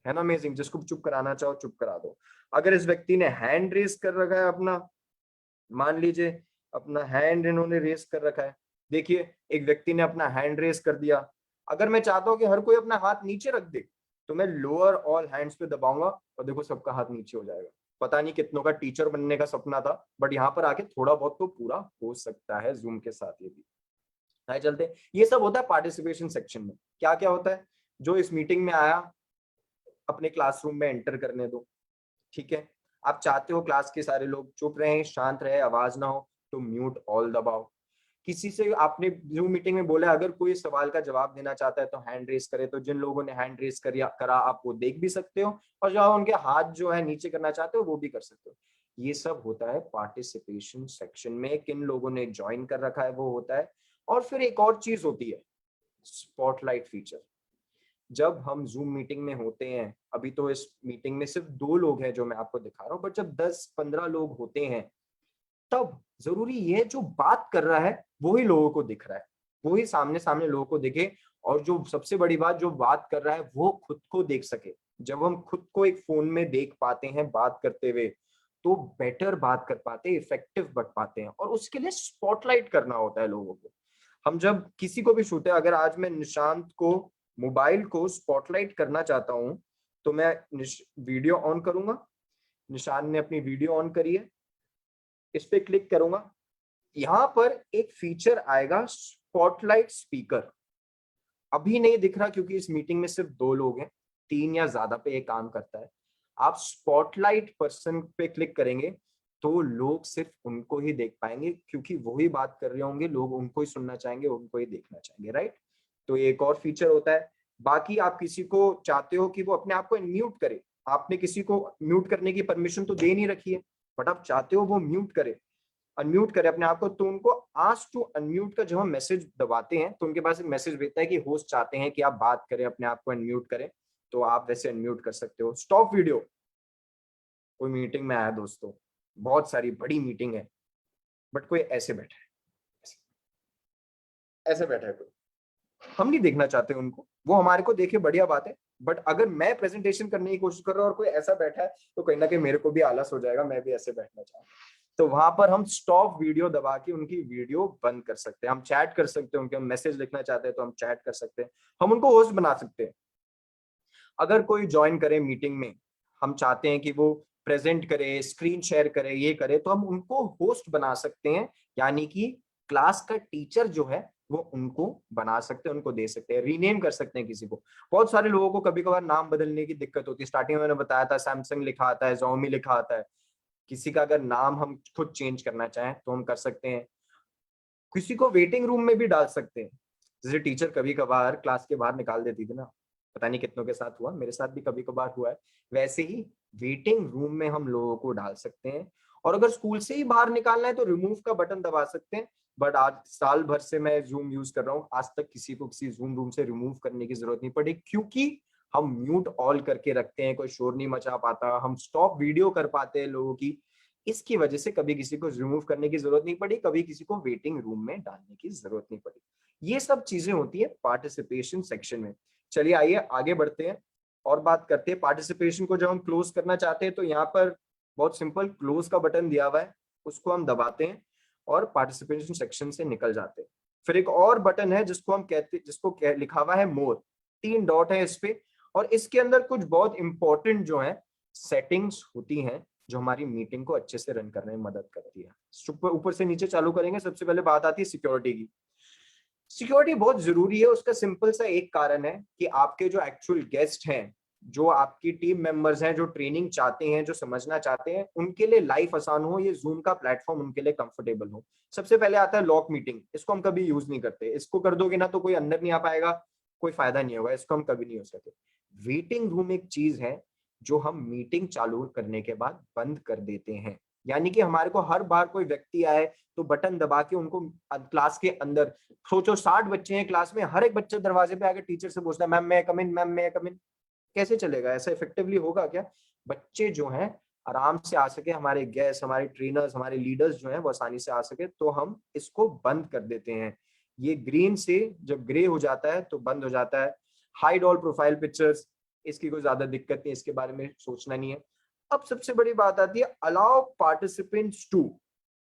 है ना अमेजिंग। जिसको चुप कराना चाहो चुप करा दो। अगर इस व्यक्ति ने हैंड रेस कर रखा है अपना, मान लीजिए अपना हैंड इन्होंने रेस कर रखा है, देखिए एक व्यक्ति ने अपना हैंड रेस कर दिया, अगर मैं चाहता हूं कि हर कोई अपना हाथ नीचे रख दे तो मैं लोअर ऑल हैंड्स पे दबाऊंगा और देखो सबका हाथ नीचे हो जाएगा। पता नहीं कितनों का टीचर बनने का सपना था, बट यहाँ पर आके थोड़ा बहुत तो पूरा हो सकता है जूम के साथ। ये भी आए चलते हैं। ये सब होता है पार्टिसिपेशन सेक्शन में। क्या क्या होता है, जो इस मीटिंग में आया अपने क्लासरूम में एंटर करने दो, ठीक है। आप चाहते हो क्लास के सारे लोग चुप रहे, शांत रहे, आवाज ना हो, तो म्यूट ऑल दबाओ। किसी से आपने जूम मीटिंग में बोला अगर कोई सवाल का जवाब देना चाहता है तो हैंड रेस करे, तो जिन लोगों ने हैंड रेस करा आप वो देख भी सकते हो, और जो उनके हाथ जो है नीचे करना चाहते हो वो भी कर सकते हो। ये सब होता है पार्टिसिपेशन सेक्शन में, किन लोगों ने ज्वाइन कर रखा है वो होता है। और फिर एक और चीज होती है, स्पॉटलाइट फीचर। जब हम जूम मीटिंग में होते हैं, अभी तो इस मीटिंग में सिर्फ 2 लोग हैं जो मैं आपको दिखा रहा हूँ, बट जब 10-15 लोग होते हैं तब जरूरी ये जो बात कर रहा है वो ही लोगों को दिख रहा है, वो ही सामने सामने लोगों को दिखे, और जो सबसे बड़ी बात, जो बात कर रहा है वो खुद को देख सके। जब हम खुद को एक फोन में देख पाते हैं बात करते हुए तो बेटर बात कर पाते हैं, इफेक्टिव बन पाते हैं। और उसके लिए स्पॉटलाइट करना होता है लोगों को। हम जब किसी को भी शूट है, अगर आज मैं निशांत को मोबाइल को स्पॉटलाइट करना चाहता हूं तो मैं वीडियो ऑन करूंगा, निशांत ने अपनी वीडियो ऑन करी है, इस पे क्लिक करूंगा, यहां पर एक फीचर आएगा स्पॉटलाइट स्पीकर। अभी नहीं दिख रहा क्योंकि इस मीटिंग में सिर्फ 2 लोग हैं, 3 या ज्यादा पे ये काम करता है। आप स्पॉटलाइट पर्सन पे क्लिक करेंगे तो लोग सिर्फ उनको ही देख पाएंगे, क्योंकि वो ही बात कर रहे होंगे, लोग उनको ही सुनना चाहेंगे, उनको ही देखना चाहेंगे, राइट। तो ये एक और फीचर होता है। बाकी आप किसी को चाहते हो कि वो अपने आप को म्यूट करे, आपने किसी को म्यूट करने की परमिशन तो दे नहीं रखी है, बट आप चाहते हो वो म्यूट करे, अनम्यूट करें अपने आप को, तो उनको आस्क टू अनम्यूट का जब हम मैसेज दबाते हैं तो उनके पास एक मैसेज भेजता है कि होस्ट चाहते हैं कि आप बात करें, अपने आप को अनम्यूट करें, तो आप वैसे अनम्यूट कर सकते हो। स्टॉप वीडियो, कोई मीटिंग में आया दोस्तों, बहुत सारी बड़ी मीटिंग है, बट कोई ऐसे बैठा है, ऐसे बैठा है कोई, हम नहीं देखना चाहते उनको, वो हमारे को देखे बढ़िया बात है, बट अगर मैं प्रेजेंटेशन करने की कोशिश कर रहा हूँ और कोई ऐसा बैठा है तो कहीं ना कहीं मेरे को भी आलस हो जाएगा, मैं भी ऐसे बैठना चाहूंगा। तो वहां पर हम स्टॉप वीडियो दबा के उनकी वीडियो बंद कर सकते हैं, हम चैट कर सकते हैं, उनके हम मैसेज लिखना चाहते हैं तो हम चैट कर सकते हैं, हम उनको होस्ट बना सकते हैं। अगर कोई ज्वाइन करे मीटिंग में, हम चाहते हैं कि वो प्रेजेंट करे, स्क्रीन शेयर करे, ये करे, तो हम उनको होस्ट बना सकते हैं, यानी कि क्लास का टीचर जो है वो उनको बना सकते हैं, उनको दे सकते हैं, रीनेम कर सकते हैं किसी को। बहुत सारे लोगों को कभी कभार नाम बदलने की दिक्कत होती है, स्टार्टिंग में मैंने बताया था सैमसंग लिखा आता है, Xiaomi लिखा आता है, किसी का अगर नाम हम खुद चेंज करना चाहें तो हम कर सकते हैं, किसी को वेटिंग रूम में भी डाल सकते हैं। जैसे टीचर कभी कभार क्लास के बाहर निकाल देती थी ना, पता नहीं कितनों के साथ हुआ, मेरे साथ भी कभी कभार हुआ है, वैसे ही वेटिंग रूम में हम लोगों को डाल सकते हैं। और अगर स्कूल से ही बाहर निकालना है तो रिमूव का बटन दबा सकते हैं, बट आज साल भर से मैं जूम यूज कर रहा हूँ, आज तक किसी को किसी जूम रूम से रिमूव करने की जरूरत नहीं पड़ी, क्योंकि हम म्यूट ऑल करके रखते हैं, कोई शोर नहीं मचा पाता, हम स्टॉप वीडियो कर पाते हैं लोगों की, इसकी वजह से कभी किसी को रिमूव करने की जरूरत नहीं पड़ी, कभी किसी को वेटिंग रूम में डालने की जरूरत नहीं पड़ी। ये सब चीजें होती है पार्टिसिपेशन सेक्शन में। चलिए आइए आगे बढ़ते हैं और बात करते हैं पार्टिसिपेशन को जब हम क्लोज करना चाहते हैं तो यहाँ पर बहुत सिंपल क्लोज का बटन दिया हुआ है, उसको हम दबाते हैं और पार्टिसिपेशन सेक्शन से निकल जाते हैं। फिर एक और बटन है जिसको हम कहते, लिखा हुआ है मोर, 3 डॉट है इस पे, और इसके अंदर कुछ बहुत इंपॉर्टेंट जो है सेटिंग्स होती हैं जो हमारी मीटिंग को अच्छे से रन करने में मदद करती है। ऊपर से नीचे चालू करेंगे, सबसे पहले बात आती है सिक्योरिटी की। सिक्योरिटी बहुत जरूरी है, उसका सिंपल सा एक कारण है कि आपके जो एक्चुअल गेस्ट हैं, जो आपकी टीम मेंबर्स हैं, जो ट्रेनिंग चाहते हैं, जो समझना चाहते हैं, उनके लिए लाइफ आसान हो, ये जूम का प्लेटफॉर्म उनके लिए कंफर्टेबल हो। सबसे पहले आता है लॉक मीटिंग, इसको हम कभी यूज नहीं करते, इसको कर दोगे ना तो कोई अंदर नहीं आ पाएगा, कोई फायदा नहीं होगा, इसको हम कभी नहीं यूज करते। वेटिंग रूम एक चीज है जो हम मीटिंग चालू करने के बाद बंद कर देते हैं, यानी कि हमारे को हर बार कोई व्यक्ति आए तो बटन दबा के उनको क्लास के अंदर, सोचो 60 बच्चे हैं क्लास में, हर एक बच्चा दरवाजे पे आके टीचर से पूछता है मैम मैं कम इन, मैम मैं कम इन, कैसे चलेगा? ऐसा इफेक्टिवली होगा क्या? बच्चे जो हैं आराम से आ सके, हमारे गेस्ट, हमारे ट्रेनर्स, हमारे लीडर्स जो हैं वो आसानी से आ सके, तो हम इसको बंद कर देते हैं। ये ग्रीन से जब ग्रे हो जाता है तो बंद हो जाता है। हाइड ऑल प्रोफाइल पिक्चर्स, इसकी कोई ज्यादा दिक्कत नहीं, इसके बारे में सोचना नहीं है। अब सबसे बड़ी बात आती है अलाउ पार्टिसिपेंट्स टू,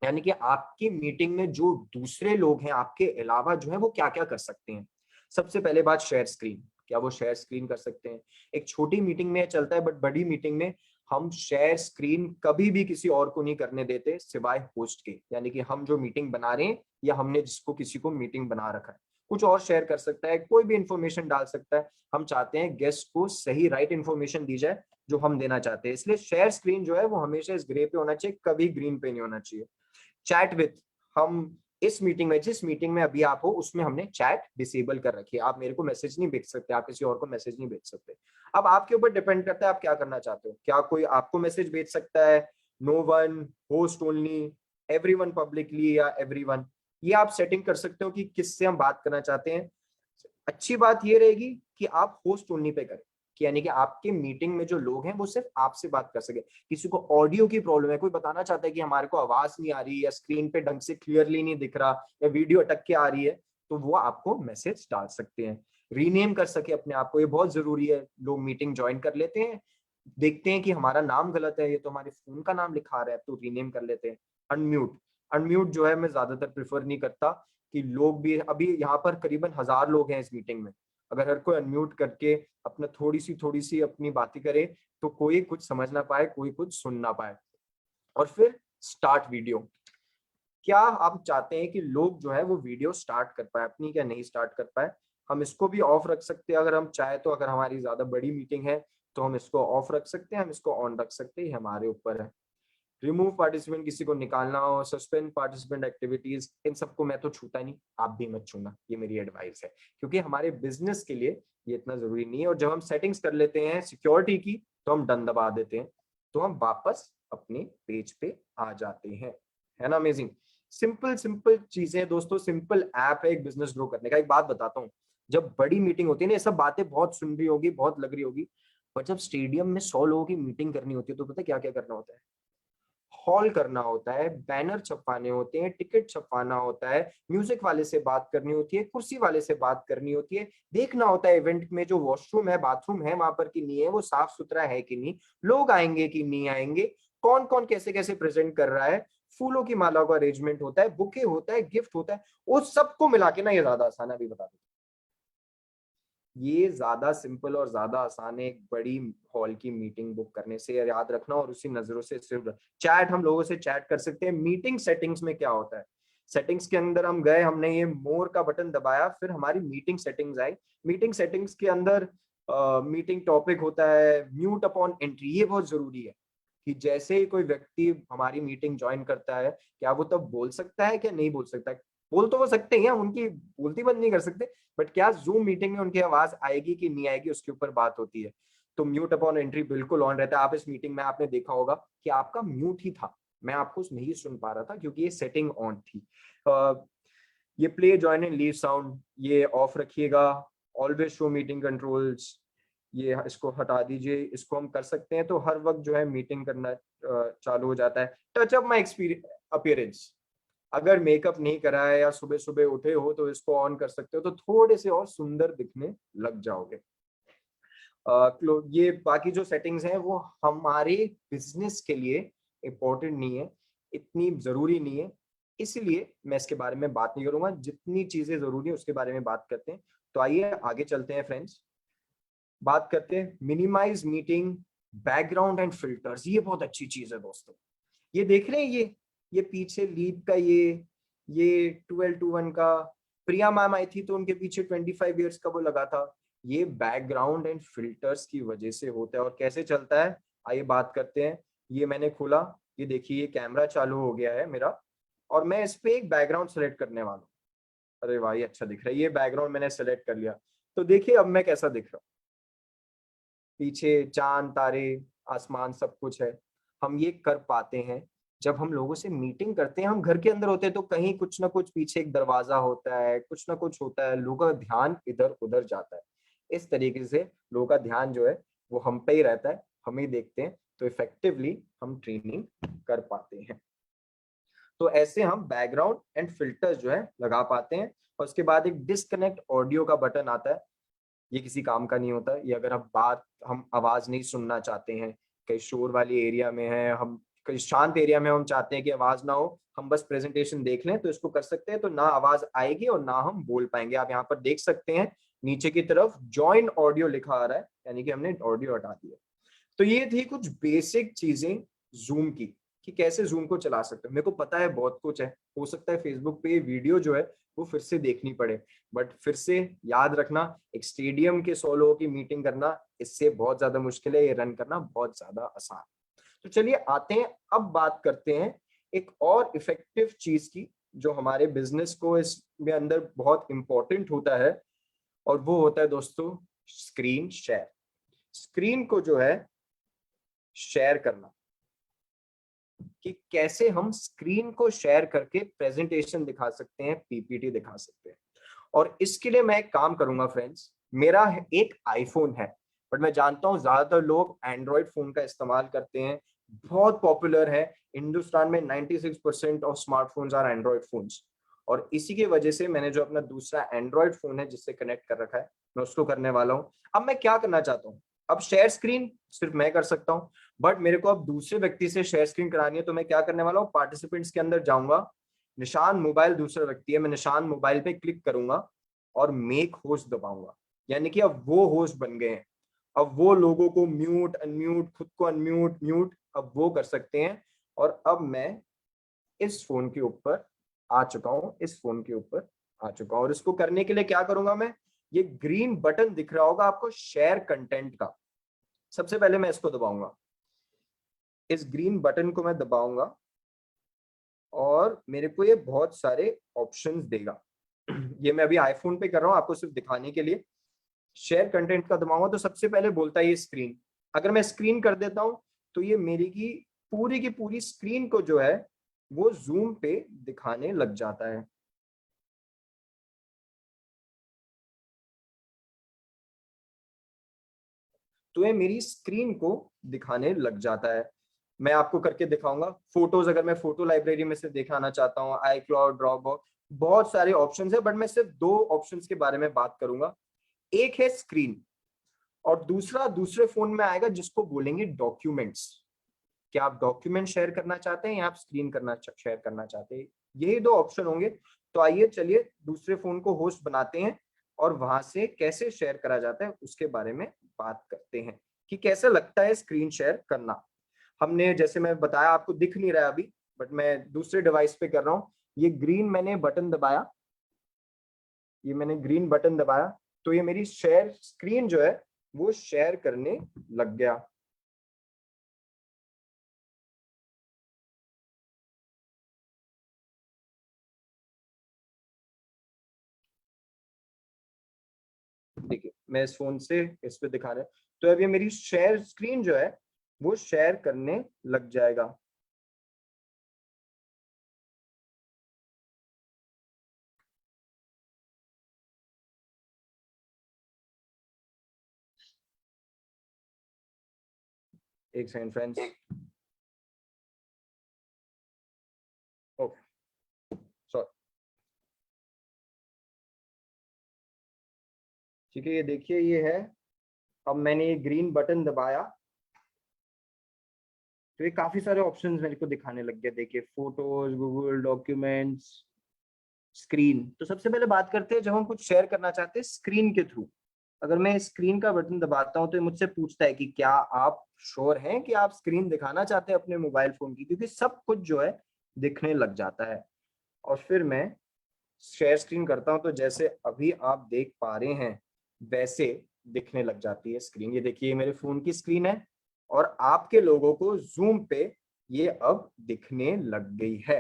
यानी कि आपकी मीटिंग में जो दूसरे लोग हैं आपके अलावा जो है वो क्या क्या कर सकते हैं। सबसे पहले बात शेयर स्क्रीन, क्या वो शेयर स्क्रीन कर सकते हैं? एक छोटी मीटिंग में चलता है, बट बड़ी मीटिंग में हम शेयर स्क्रीन कभी भी किसी और को नहीं करने देते सिवाय होस्ट के, यानी कि हम जो मीटिंग बना रहे हैं या हमने जिसको किसी को मीटिंग बना रखा है, कुछ और शेयर कर सकता है, कोई भी इंफॉर्मेशन डाल सकता है। हम चाहते हैं गेस्ट को सही राइट इंफॉर्मेशन दी जाए जो हम देना चाहते हैं, इसलिए शेयर स्क्रीन जो है वो हमेशा इस ग्रे पे होना चाहिए, कभी ग्रीन पे नहीं होना चाहिए। चैट विथ, हम इस मीटिंग में, जिस मीटिंग में अभी आप हो उसमें हमने चैट डिसेबल कर रखी है, आप मेरे को मैसेज नहीं भेज सकते, आप किसी और को मैसेज नहीं भेज सकते। अब आपके ऊपर डिपेंड करता है आप क्या करना चाहते हो, क्या कोई आपको मैसेज भेज सकता है, no one, host only, everyone publicly, या एवरीवन, ये आप सेटिंग कर सकते हो कि किससे हम बात करना चाहते हैं। अच्छी बात ये रहेगी कि आप होस्ट ओनली पे करें, कि यानी कि आपके मीटिंग में जो लोग हैं वो सिर्फ आपसे बात कर सके। किसी को ऑडियो की प्रॉब्लम है, कोई बताना चाहता है कि हमारे को आवाज नहीं आ रही, या स्क्रीन पे ढंग से क्लियरली नहीं दिख रहा, या वीडियो अटक के आ रही है, तो वो आपको मैसेज डाल सकते हैं। रीनेम कर सके अपने आप को, ये बहुत जरूरी है। लोग मीटिंग ज्वाइन कर लेते हैं, देखते हैं कि हमारा नाम गलत है, ये तो हमारे फोन का नाम लिखा रहा है, तो रीनेम कर लेते हैं। अनम्यूट, अनम्यूट जो है मैं ज्यादातर प्रेफर नहीं करता कि लोग भी, अभी यहाँ पर करीबन 1000 लोग हैं इस मीटिंग में, अगर हर कोई अनम्यूट करके अपना थोड़ी सी अपनी बातें करे तो कोई कुछ समझ ना पाए, कोई कुछ सुन ना पाए। और फिर स्टार्ट वीडियो, क्या आप चाहते हैं कि लोग जो है वो वीडियो स्टार्ट कर पाए अपनी, क्या नहीं स्टार्ट कर पाए? हम इसको भी ऑफ रख सकते हैं अगर हम चाहे तो, अगर हमारी ज्यादा बड़ी मीटिंग है तो हम इसको ऑफ रख सकते हैं, हम इसको ऑन रख सकते हैं, ये हमारे ऊपर है। रिमूव पार्टिसिपेंट, किसी को निकालना हो, सस्पेंड पार्टिसिपेंट एक्टिविटीज, इन सबको मैं तो छूता नहीं, आप भी मत छूना, ये मेरी एडवाइस है, क्योंकि हमारे बिजनेस के लिए ये इतना जरूरी नहीं है। और जब हम सेटिंग्स कर लेते हैं सिक्योरिटी की तो हम डन दबा देते हैं, तो हम वापस अपने पेज पे आ जाते हैं। है ना अमेजिंग। सिंपल सिंपल चीजें दोस्तों, सिंपल ऐप है एक बिजनेस ग्रो करने का। एक बात बताता हूँ, जब बड़ी मीटिंग होती है ना, ये सब बातें बहुत सुन रही होगी, बहुत लग रही होगी, पर जब स्टेडियम में 100 लोगों की मीटिंग करनी होती है तो पता है क्या क्या करना होता है? हॉल करना होता है, बैनर छपवाने होते हैं, टिकट छपवाना होता है, म्यूजिक वाले से बात करनी होती है, कुर्सी वाले से बात करनी होती है, देखना होता है इवेंट में जो वॉशरूम है, बाथरूम है वहां पर कि नहीं है, वो साफ सुथरा है कि नहीं, लोग आएंगे कि नहीं आएंगे, कौन कौन कैसे कैसे प्रेजेंट कर रहा है, फूलों की मालाओं का अरेंजमेंट होता है, बुके होता है, गिफ्ट होता है, उस सबको मिला के ना ये ज्यादा आसान है। अभी बता दो, ये ज्यादा सिंपल और ज्यादा आसान है एक बड़ी हॉल की मीटिंग बुक करने से। याद रखना, और उसी नजरों से सिर्फ चैट, हम लोगों से चैट कर सकते हैं। मीटिंग सेटिंग्स में क्या होता है, सेटिंग्स के अंदर हम गए, हमने ये मोर का बटन दबाया, फिर हमारी मीटिंग सेटिंग्स आई। मीटिंग सेटिंग्स के अंदर मीटिंग टॉपिक होता है, म्यूट अपॉन एंट्री, ये बहुत जरूरी है कि जैसे ही कोई व्यक्ति हमारी मीटिंग ज्वाइन करता है, क्या वो तब बोल सकता है क्या नहीं बोल सकता है? बोल तो वो सकते हैं, उनकी बोलती बंद नहीं कर सकते, बट क्या जूम मीटिंग में उनकी आवाज आएगी कि नहीं आएगी, उसके ऊपर बात होती है। तो म्यूट अपॉन एंट्री बिल्कुल ऑन रहता है। आप इस मीटिंग में आपने देखा होगा कि आपका म्यूट ही था, मैं आपको नहीं सुन पा रहा था क्योंकि ये सेटिंग ऑन थी। ये play join and leave sound ये ऑफ रखिएगा। ऑलवेज शो मीटिंग कंट्रोल्स, ये इसको हटा दीजिए। इसको हम कर सकते हैं तो हर वक्त जो है मीटिंग करना चालू हो जाता है। टच अप माई अपीयरेंस, अगर मेकअप नहीं करा है या सुबह सुबह उठे हो तो इसको ऑन कर सकते हो, तो थोड़े से और सुंदर दिखने लग जाओगे। ये बाकी जो सेटिंग्स हैं वो हमारे बिजनेस के लिए इम्पोर्टेंट नहीं है, इतनी जरूरी नहीं है, इसलिए मैं इसके बारे में बात नहीं करूंगा। जितनी चीजें जरूरी है उसके बारे में बात करते हैं। तो आइए आगे चलते हैं फ्रेंड्स, बात करते हैं minimize meeting background and filters. ये बहुत अच्छी चीज है दोस्तों। ये देख रहे हैं, ये पीछे लीड का ये 12:1 का प्रिया मैम आई थी तो उनके पीछे 25 इयर्स का वो लगा था। ये बैकग्राउंड एंड फिल्टर्स की वजह से होता है। और कैसे चलता है आइए बात करते हैं। ये मैंने खोला, ये देखिए ये कैमरा चालू हो गया है मेरा, और मैं इस पे एक बैकग्राउंड सेलेक्ट करने वाला हूँ। अरे भाई अच्छा दिख रहा है, ये बैकग्राउंड मैंने सेलेक्ट कर लिया। तो देखिए अब मैं कैसा दिख रहा हूँ, पीछे चांद तारे आसमान सब कुछ है। हम ये कर पाते हैं जब हम लोगों से मीटिंग करते हैं। हम घर के अंदर होते हैं तो कहीं कुछ ना कुछ पीछे एक दरवाजा होता है, कुछ ना कुछ होता है, लोगों का ध्यान इधर उधर जाता है। इस तरीके से लोगों का ध्यान जो है वो हम पे ही रहता है, हम ही देखते हैं, तो इफेक्टिवली हम ट्रेनिंग कर पाते हैं। तो ऐसे हम बैकग्राउंड एंड फिल्टर्स जो है लगा पाते हैं। और उसके बाद एक डिस्कनेक्ट ऑडियो का बटन आता है, ये किसी काम का नहीं होता। ये अगर हम आवाज नहीं सुनना चाहते हैं, कहीं शोर वाली एरिया में है, हम कहीं शांत एरिया में हम चाहते हैं कि आवाज ना हो, हम बस प्रेजेंटेशन देख लें, तो इसको कर सकते हैं। तो ना आवाज आएगी और ना हम बोल पाएंगे। आप यहाँ पर देख सकते हैं नीचे की तरफ जॉइन ऑडियो लिखा आ रहा है, यानी कि हमने ऑडियो हटा दिया। तो ये थी कुछ बेसिक चीजें जूम की, कि कैसे जूम को चला सकते हैं। मेरे को पता है बहुत कुछ है, हो सकता है फेसबुक पे ये वीडियो जो है वो फिर से देखनी पड़े, बट फिर से याद रखना, एक स्टेडियम के 100 लोगों की मीटिंग करना इससे बहुत ज्यादा मुश्किल है, ये रन करना बहुत ज्यादा आसान। तो चलिए आते हैं, अब बात करते हैं एक और इफेक्टिव चीज की जो हमारे बिजनेस को इसमें अंदर बहुत इंपॉर्टेंट होता है, और वो होता है दोस्तों स्क्रीन शेयर। स्क्रीन को जो है शेयर करना, कि कैसे हम स्क्रीन को शेयर करके प्रेजेंटेशन दिखा सकते हैं, पीपीटी दिखा सकते हैं। और इसके लिए मैं एक काम करूंगा फ्रेंड्स, मेरा एक आईफोन है, बट मैं जानता हूं ज्यादातर लोग एंड्रॉयड फोन का इस्तेमाल करते हैं, बहुत पॉपुलर है हिंदुस्तान में। 96% of smartphones are Android phones. और इसी की वजह से मैंने जो अपना दूसरा एंड्रॉयड फोन है जिससे कनेक्ट कर रखा है, मैं उसको करने वाला हूं। अब मैं क्या करना चाहता हूँ, अब शेयर स्क्रीन सिर्फ मैं कर सकता हूँ, बट मेरे को अब दूसरे व्यक्ति से शेयर स्क्रीन करानी है। तो मैं क्या करने वाला हूँ, पार्टिसिपेंट्स के अंदर जाऊंगा, निशान मोबाइल दूसरा व्यक्ति है, मैं निशान मोबाइल पे क्लिक करूंगा और मेक होस्ट दबाऊंगा, यानी कि अब वो होस्ट बन गए हैं। अब वो लोगों को म्यूट अनम्यूट, खुद को अनम्यूट म्यूट अब वो कर सकते हैं। और अब मैं इस फोन के ऊपर आ चुका हूँ, इस फोन के ऊपर आ चुका हूँ। और इसको करने के लिए क्या करूंगा मैं, ये ग्रीन बटन दिख रहा होगा आपको शेयर कंटेंट का, सबसे पहले मैं इसको दबाऊंगा, इस ग्रीन बटन को मैं दबाऊंगा और मेरे को ये बहुत सारे ऑप्शंस देगा। ये मैं अभी आईफोन पे कर रहा हूँ आपको सिर्फ दिखाने के लिए। शेयर कंटेंट का दबाऊंगा तो सबसे पहले बोलता है ये स्क्रीन। अगर मैं स्क्रीन कर देता हूं तो ये मेरी की पूरी स्क्रीन को जो है वो जूम पे दिखाने लग जाता है। तो ये मेरी स्क्रीन को दिखाने लग जाता है। मैं आपको करके दिखाऊंगा। फोटोज, अगर मैं फोटो लाइब्रेरी में से दिखाना चाहता हूँ, iCloud, ड्रॉपबॉक्स, बहुत सारे ऑप्शंस है, बट मैं सिर्फ 2 ऑप्शंस के बारे में बात करूंगा। एक है स्क्रीन और दूसरा दूसरे फोन में आएगा जिसको बोलेंगे डॉक्यूमेंट्स। क्या आप डॉक्यूमेंट शेयर करना चाहते हैं या आप स्क्रीन शेयर करना चाहते हैं? यही 2 ऑप्शन होंगे। तो आइए चलिए दूसरे फोन को होस्ट बनाते हैं और वहां से कैसे शेयर करा जाता है उसके बारे में बात करते हैं कि कैसे लगता है स्क्रीन शेयर करना। हमने, जैसे मैं बताया, आपको दिख नहीं रहा है अभी, बट मैं दूसरे डिवाइस पे कर रहा हूँ। ये ग्रीन मैंने बटन दबाया, ये मैंने ग्रीन बटन दबाया, तो ये मेरी शेयर स्क्रीन जो है वो शेयर करने लग गया। देखिए मैं इस फोन से इस पे दिखा रहा है, तो अब ये मेरी शेयर स्क्रीन जो है वो शेयर करने लग जाएगा। एक सेकंड फ्रेंड्स। Okay, sorry. ठीक है, ये देखिए ये है। अब मैंने ये ग्रीन बटन दबाया तो ये काफी सारे ऑप्शंस मेरे को दिखाने लग गए। देखिए फोटोज, गूगल डॉक्यूमेंट्स, स्क्रीन। तो सबसे पहले बात करते हैं जब हम कुछ शेयर करना चाहते हैं स्क्रीन के थ्रू। अगर मैं स्क्रीन का बटन दबाता हूं तो ये मुझसे पूछता है कि क्या आप श्योर हैं कि आप स्क्रीन दिखाना चाहते हैं अपने मोबाइल फोन की, क्योंकि सब कुछ जो है दिखने लग जाता है। और फिर मैं शेयर स्क्रीन करता हूं तो जैसे अभी आप देख पा रहे हैं वैसे दिखने लग जाती है स्क्रीन। ये देखिए मेरे फोन की स्क्रीन है और आपके लोगों को जूम पे ये अब दिखने लग गई है।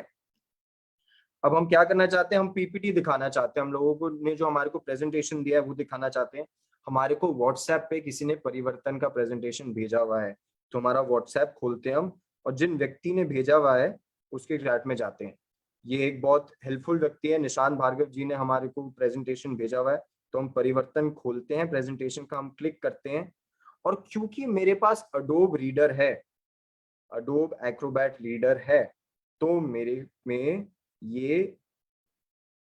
अब हम क्या करना चाहते हैं, हम पीपीटी दिखाना चाहते हैं। हम लोगों को ने जो हमारे को प्रेजेंटेशन दिया है वो दिखाना चाहते हैं। हमारे को व्हाट्सएप पे किसी ने परिवर्तन का प्रेजेंटेशन भेजा हुआ है, तो हमारा व्हाट्सएप खोलते हैं हम और जिन व्यक्ति ने भेजा हुआ है उसके चैट में जाते हैं। ये एक बहुत हेल्पफुल व्यक्ति है, निशांत भार्गव जी ने हमारे को प्रेजेंटेशन भेजा हुआ है। तो हम परिवर्तन खोलते हैं, प्रेजेंटेशन का हम क्लिक करते हैं और क्योंकि मेरे पास अडोब रीडर है, अडोब एक्रोबैट रीडर है, तो मेरे में ये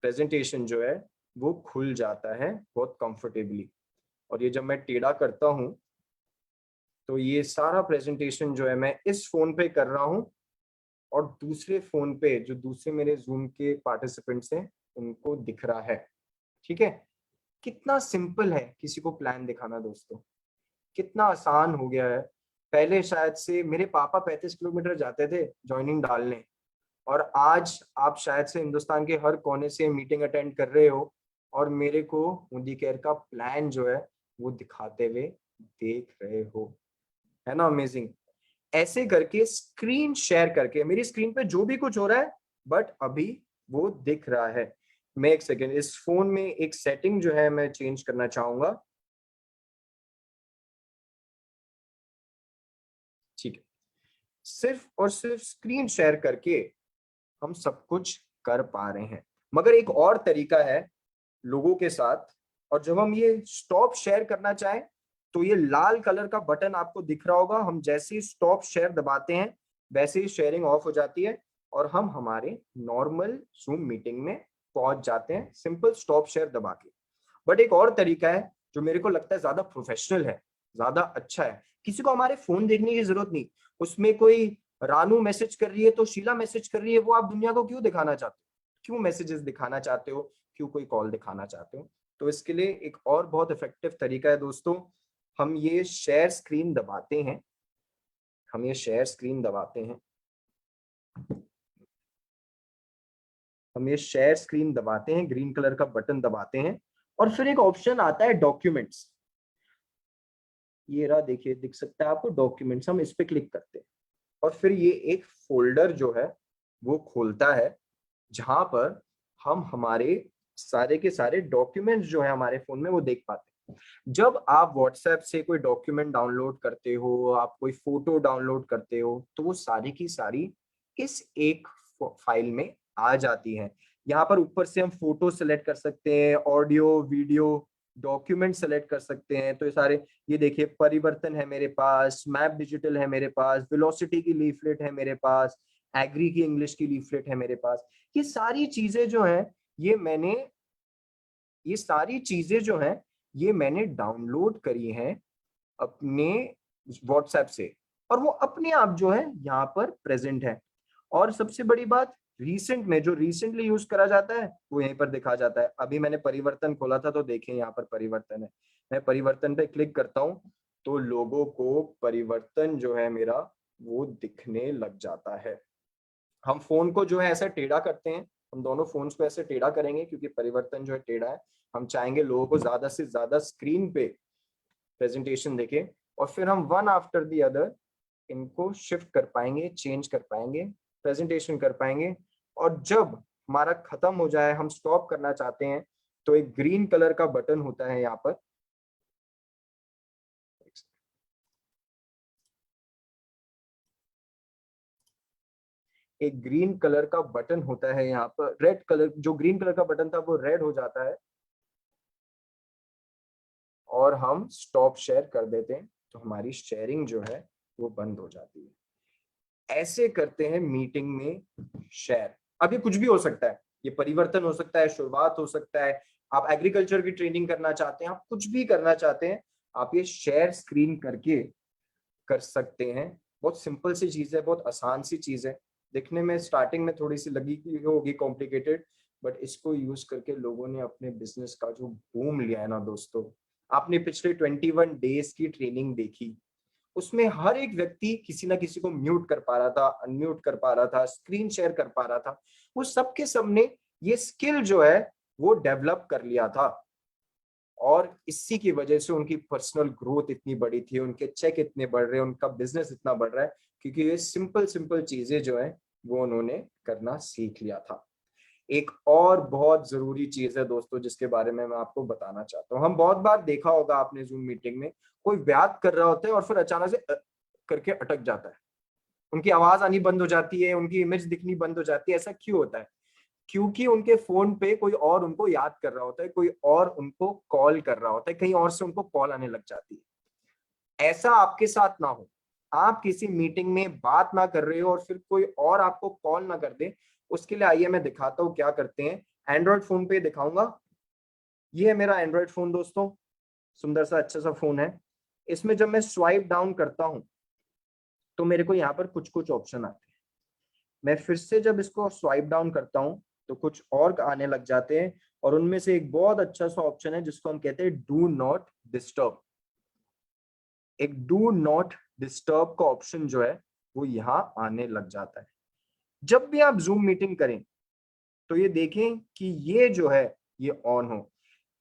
प्रेजेंटेशन जो है वो खुल जाता है बहुत कंफर्टेबली। और ये जब मैं टेढ़ा करता हूं तो ये सारा प्रेजेंटेशन जो है मैं इस फोन पे कर रहा हूं और दूसरे फोन पे जो दूसरे मेरे जूम के पार्टिसिपेंट्स हैं उनको दिख रहा है। ठीक है, कितना सिंपल है किसी को प्लान दिखाना दोस्तों, कितना आसान हो गया है। पहले शायद से मेरे पापा 35 किलोमीटर जाते थे ज्वाइनिंग डालने, और आज आप शायद से हिंदुस्तान के हर कोने से मीटिंग अटेंड कर रहे हो और मेरे को मोदी केयर का प्लान जो है वो दिखाते हुए देख रहे हो। है ना अमेजिंग? ऐसे करके स्क्रीन शेयर करके मेरी स्क्रीन पे जो भी कुछ हो रहा है बट अभी वो दिख रहा है। मैं एक सेकेंड, इस फोन में एक सेटिंग जो है मैं चेंज करना चाहूंगा। ठीक है, सिर्फ और सिर्फ स्क्रीन शेयर करके हम सब कुछ कर पा रहे हैं। मगर एक और तरीका है लोगों के साथ, और जब हम ये स्टॉप शेयर करना चाहें तो ये लाल कलर का बटन आपको दिख रहा होगा। हम जैसे ही स्टॉप शेयर दबाते हैं वैसे ही शेयरिंग ऑफ हो जाती है और हम हमारे नॉर्मल जूम मीटिंग में पहुंच जाते हैं, सिंपल स्टॉप शेयर दबा के। बट एक और तरीका है जो मेरे को लगता है ज्यादा प्रोफेशनल है, ज्यादा अच्छा है। किसी को हमारे फोन देखने की जरूरत नहीं, उसमें कोई रानू मैसेज कर रही है तो शीला मैसेज कर रही है, वो आप दुनिया को क्यों दिखाना चाहते हो? क्यों मैसेजेस दिखाना चाहते हो? क्यों कोई कॉल दिखाना चाहते हो? तो इसके लिए एक और बहुत इफेक्टिव तरीका है दोस्तों। हम ये शेयर स्क्रीन दबाते हैं, हम ये शेयर स्क्रीन दबाते हैं, हम ये शेयर स्क्रीन दबाते हैं, ग्रीन कलर का बटन दबाते हैं और फिर एक ऑप्शन आता है डॉक्यूमेंट्स। ये रहा, देखिए दिख सकता है आपको डॉक्यूमेंट्स। हम इस पे क्लिक करते हैं और फिर ये एक फोल्डर जो है वो खोलता है जहां पर हम हमारे सारे के सारे डॉक्यूमेंट्स जो है हमारे फोन में वो देख पाते हैं। जब आप व्हाट्सएप से कोई डॉक्यूमेंट डाउनलोड करते हो, आप कोई फोटो डाउनलोड करते हो, तो वो सारी की सारी इस एक फाइल में आ जाती हैं। यहाँ पर ऊपर से हम फोटो सेलेक्ट कर सकते हैं, ऑडियो, वीडियो, डॉक्यूमेंट सेलेक्ट कर सकते हैं। तो ये सारे, ये देखिए परिवर्तन है मेरे पास, मैप डिजिटल है मेरे पास, वेलोसिटी की लीफलेट है मेरे पास, एग्री की इंग्लिश की लीफलेट है मेरे पास। ये सारी चीजें जो हैं ये सारी चीजें जो हैं ये मैंने डाउनलोड करी हैं अपने व्हाट्सएप से, और वो अपने आप जो है यहाँ पर प्रेजेंट है। और सबसे बड़ी बात, रीसेंट में जो रिसेंटली यूज करा जाता है वो यहीं पर दिखा जाता है। अभी मैंने परिवर्तन खोला था तो देखें यहाँ पर परिवर्तन है। मैं परिवर्तन पे क्लिक करता हूँ तो लोगों को परिवर्तन जो है मेरा वो दिखने लग जाता है। हम फोन को जो है ऐसा टेढ़ा करते हैं, हम दोनों फोन्स को ऐसे टेढ़ा करेंगे क्योंकि परिवर्तन जो है टेढ़ा है। हम चाहेंगे लोगों को ज्यादा से ज्यादा स्क्रीन पे प्रेजेंटेशन देखें, और फिर हम वन आफ्टर द अदर इनको शिफ्ट कर पाएंगे, चेंज कर पाएंगे, प्रेजेंटेशन कर पाएंगे। और जब हमारा खत्म हो जाए, हम स्टॉप करना चाहते हैं, तो एक ग्रीन कलर का बटन होता है यहाँ पर, एक ग्रीन कलर का बटन होता है यहाँ पर, रेड कलर, जो ग्रीन कलर का बटन था वो रेड हो जाता है और हम स्टॉप शेयर कर देते हैं, तो हमारी शेयरिंग जो है वो बंद हो जाती है। ऐसे करते हैं मीटिंग में शेयर। अब ये कुछ भी हो सकता है, ये परिवर्तन हो सकता है, शुरुआत हो सकता है, आप एग्रीकल्चर की ट्रेनिंग करना चाहते हैं, आप कुछ भी करना चाहते हैं, आप ये शेयर स्क्रीन करके कर सकते हैं। बहुत सिंपल सी चीज है, बहुत आसान सी चीज है। दिखने में स्टार्टिंग में थोड़ी सी लगी कि होगी कॉम्प्लिकेटेड, बट इसको यूज करके लोगों ने अपने बिजनेस का जो बूम लिया है ना दोस्तों। आपने पिछले 21 डेज की ट्रेनिंग देखी, उसमें हर एक व्यक्ति किसी ना किसी को म्यूट कर पा रहा था, अनम्यूट कर पा रहा था, स्क्रीन शेयर कर पा रहा था। वो सबके सबने ये स्किल जो है वो डेवलप कर लिया था, और इसी की वजह से उनकी पर्सनल ग्रोथ इतनी बड़ी थी, उनके चेक इतने बढ़ रहे हैं, उनका बिजनेस इतना बढ़ रहा है, क्योंकि ये सिंपल सिंपल चीजें जो है वो उन्होंने करना सीख लिया था। एक और बहुत जरूरी चीज है दोस्तों जिसके बारे में मैं आपको बताना चाहता हूँ। हम बहुत बार देखा होगा आपने जूम मीटिंग में, कोई बात कर रहा होता है और फिर अचानक से करके अटक जाता है, उनकी आवाज आनी बंद हो जाती है, उनकी इमेज दिखनी बंद हो जाती है। ऐसा क्यों होता है? क्योंकि उनके फोन पे कोई और उनको याद कर रहा होता है, कोई और उनको कॉल कर रहा होता है, कहीं और से उनको कॉल आने लग जाती है। ऐसा आपके साथ ना हो, आप किसी मीटिंग में बात ना कर रहे हो और फिर कोई और आपको कॉल ना कर दे। उसके लिए आइए मैं दिखाता हूँ क्या करते हैं। एंड्रॉइड फोन पे दिखाऊंगा। ये है मेरा एंड्रॉइड फोन दोस्तों, सुंदर सा अच्छा सा फोन है। इसमें जब मैं स्वाइप डाउन करता हूं तो मेरे को यहाँ पर कुछ कुछ ऑप्शन आते हैं। मैं फिर से जब इसको स्वाइप डाउन करता हूं तो कुछ और आने लग जाते हैं, और उनमें से एक बहुत अच्छा सा ऑप्शन है जिसको हम कहते हैं डू नॉट डिस्टर्ब। एक डू नॉट डिस्टर्ब का ऑप्शन जो है वो यहाँ आने लग जाता है। जब भी आप जूम मीटिंग करें तो ये देखें कि ये जो है ये ऑन हो।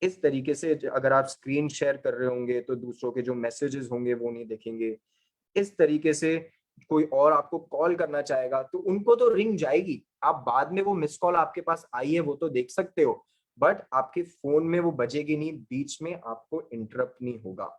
इस तरीके से अगर आप स्क्रीन शेयर कर रहे होंगे तो दूसरों के जो मैसेजेस होंगे वो नहीं दिखेंगे। इस तरीके से कोई और आपको कॉल करना चाहेगा तो उनको तो रिंग जाएगी, आप बाद में वो मिस कॉल आपके पास आई है वो तो देख सकते हो, बट आपके फोन में वो बजेगी नहीं, बीच में आपको इंटरप्ट नहीं होगा।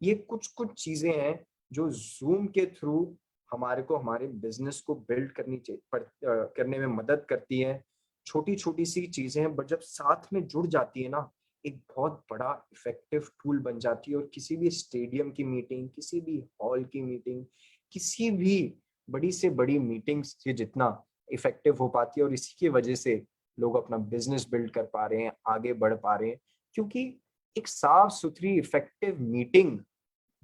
ये कुछ कुछ चीजें हैं जो जूम के थ्रू हमारे को हमारे बिजनेस को बिल्ड करने में मदद करती है। छोटी छोटी सी चीजें हैं, बट जब साथ में जुड़ जाती है ना, एक बहुत बड़ा इफेक्टिव टूल बन जाती है। और किसी भी स्टेडियम की मीटिंग, किसी भी हॉल की मीटिंग, किसी भी बड़ी से बड़ी मीटिंग्स से जितना इफेक्टिव हो पाती है, और इसी की वजह से लोग अपना बिजनेस बिल्ड कर पा रहे हैं, आगे बढ़ पा रहे हैं। क्योंकि एक साफ सुथरी इफेक्टिव मीटिंग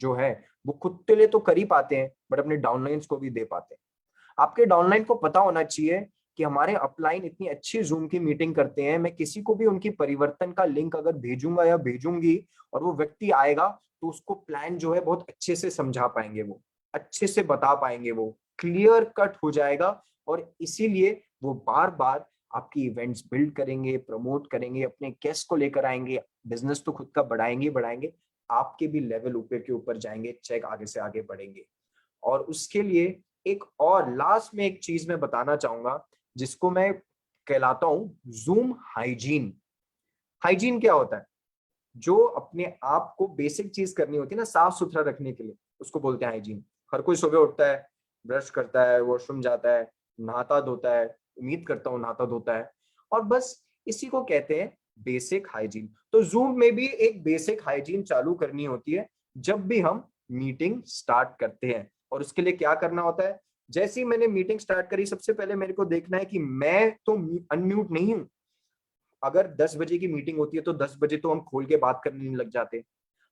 जो है वो खुद के लिए तो कर ही पाते हैं, बट अपने डाउनलाइंस को भी दे पाते हैं। आपके डाउनलाइन को पता होना चाहिए कि हमारे अपलाइन इतनी अच्छी जूम की मीटिंग करते हैं, मैं किसी को भी उनकी परिवर्तन का लिंक अगर भेजूंगा या भेजूंगी और वो व्यक्ति आएगा तो उसको प्लान जो है बहुत अच्छे से समझा पाएंगे, वो अच्छे से बता पाएंगे, वो क्लियर कट हो जाएगा। और इसीलिए वो बार बार आपकी इवेंट्स बिल्ड करेंगे, प्रमोट करेंगे, अपने गेस्ट को लेकर आएंगे, बिजनेस तो खुद का बढ़ाएंगे बढ़ाएंगे, आपके भी लेवल ऊपर के ऊपर जाएंगे, चेक आगे से आगे बढ़ेंगे। और उसके लिए एक और लास्ट में एक चीज मैं बताना चाहूंगा जिसको मैं कहलाता हूं जूम हाइजीन। हाइजीन क्या होता है? जो अपने आप को बेसिक चीज करनी होती है ना साफ सुथरा रखने के लिए, उसको बोलते हैं हाइजीन। हर कोई सुबह उठता है, ब्रश करता है, वॉशरूम जाता है, नहाता धोता है, उम्मीद करता हूँ नहाता धोता है, और बस इसी को कहते हैं बेसिक हाइजीन। तो जूम में भी एक बेसिक हाइजीन चालू करनी होती है जब भी हम मीटिंग स्टार्ट करते हैं। और उसके लिए क्या करना होता है, जैसे ही मैंने मीटिंग स्टार्ट करी, सबसे पहले मेरे को देखना है कि मैं तो अनम्यूट नहीं हूं। अगर 10 बजे की मीटिंग होती है तो 10 बजे तो हम खोल के बात करने नहीं लग जाते।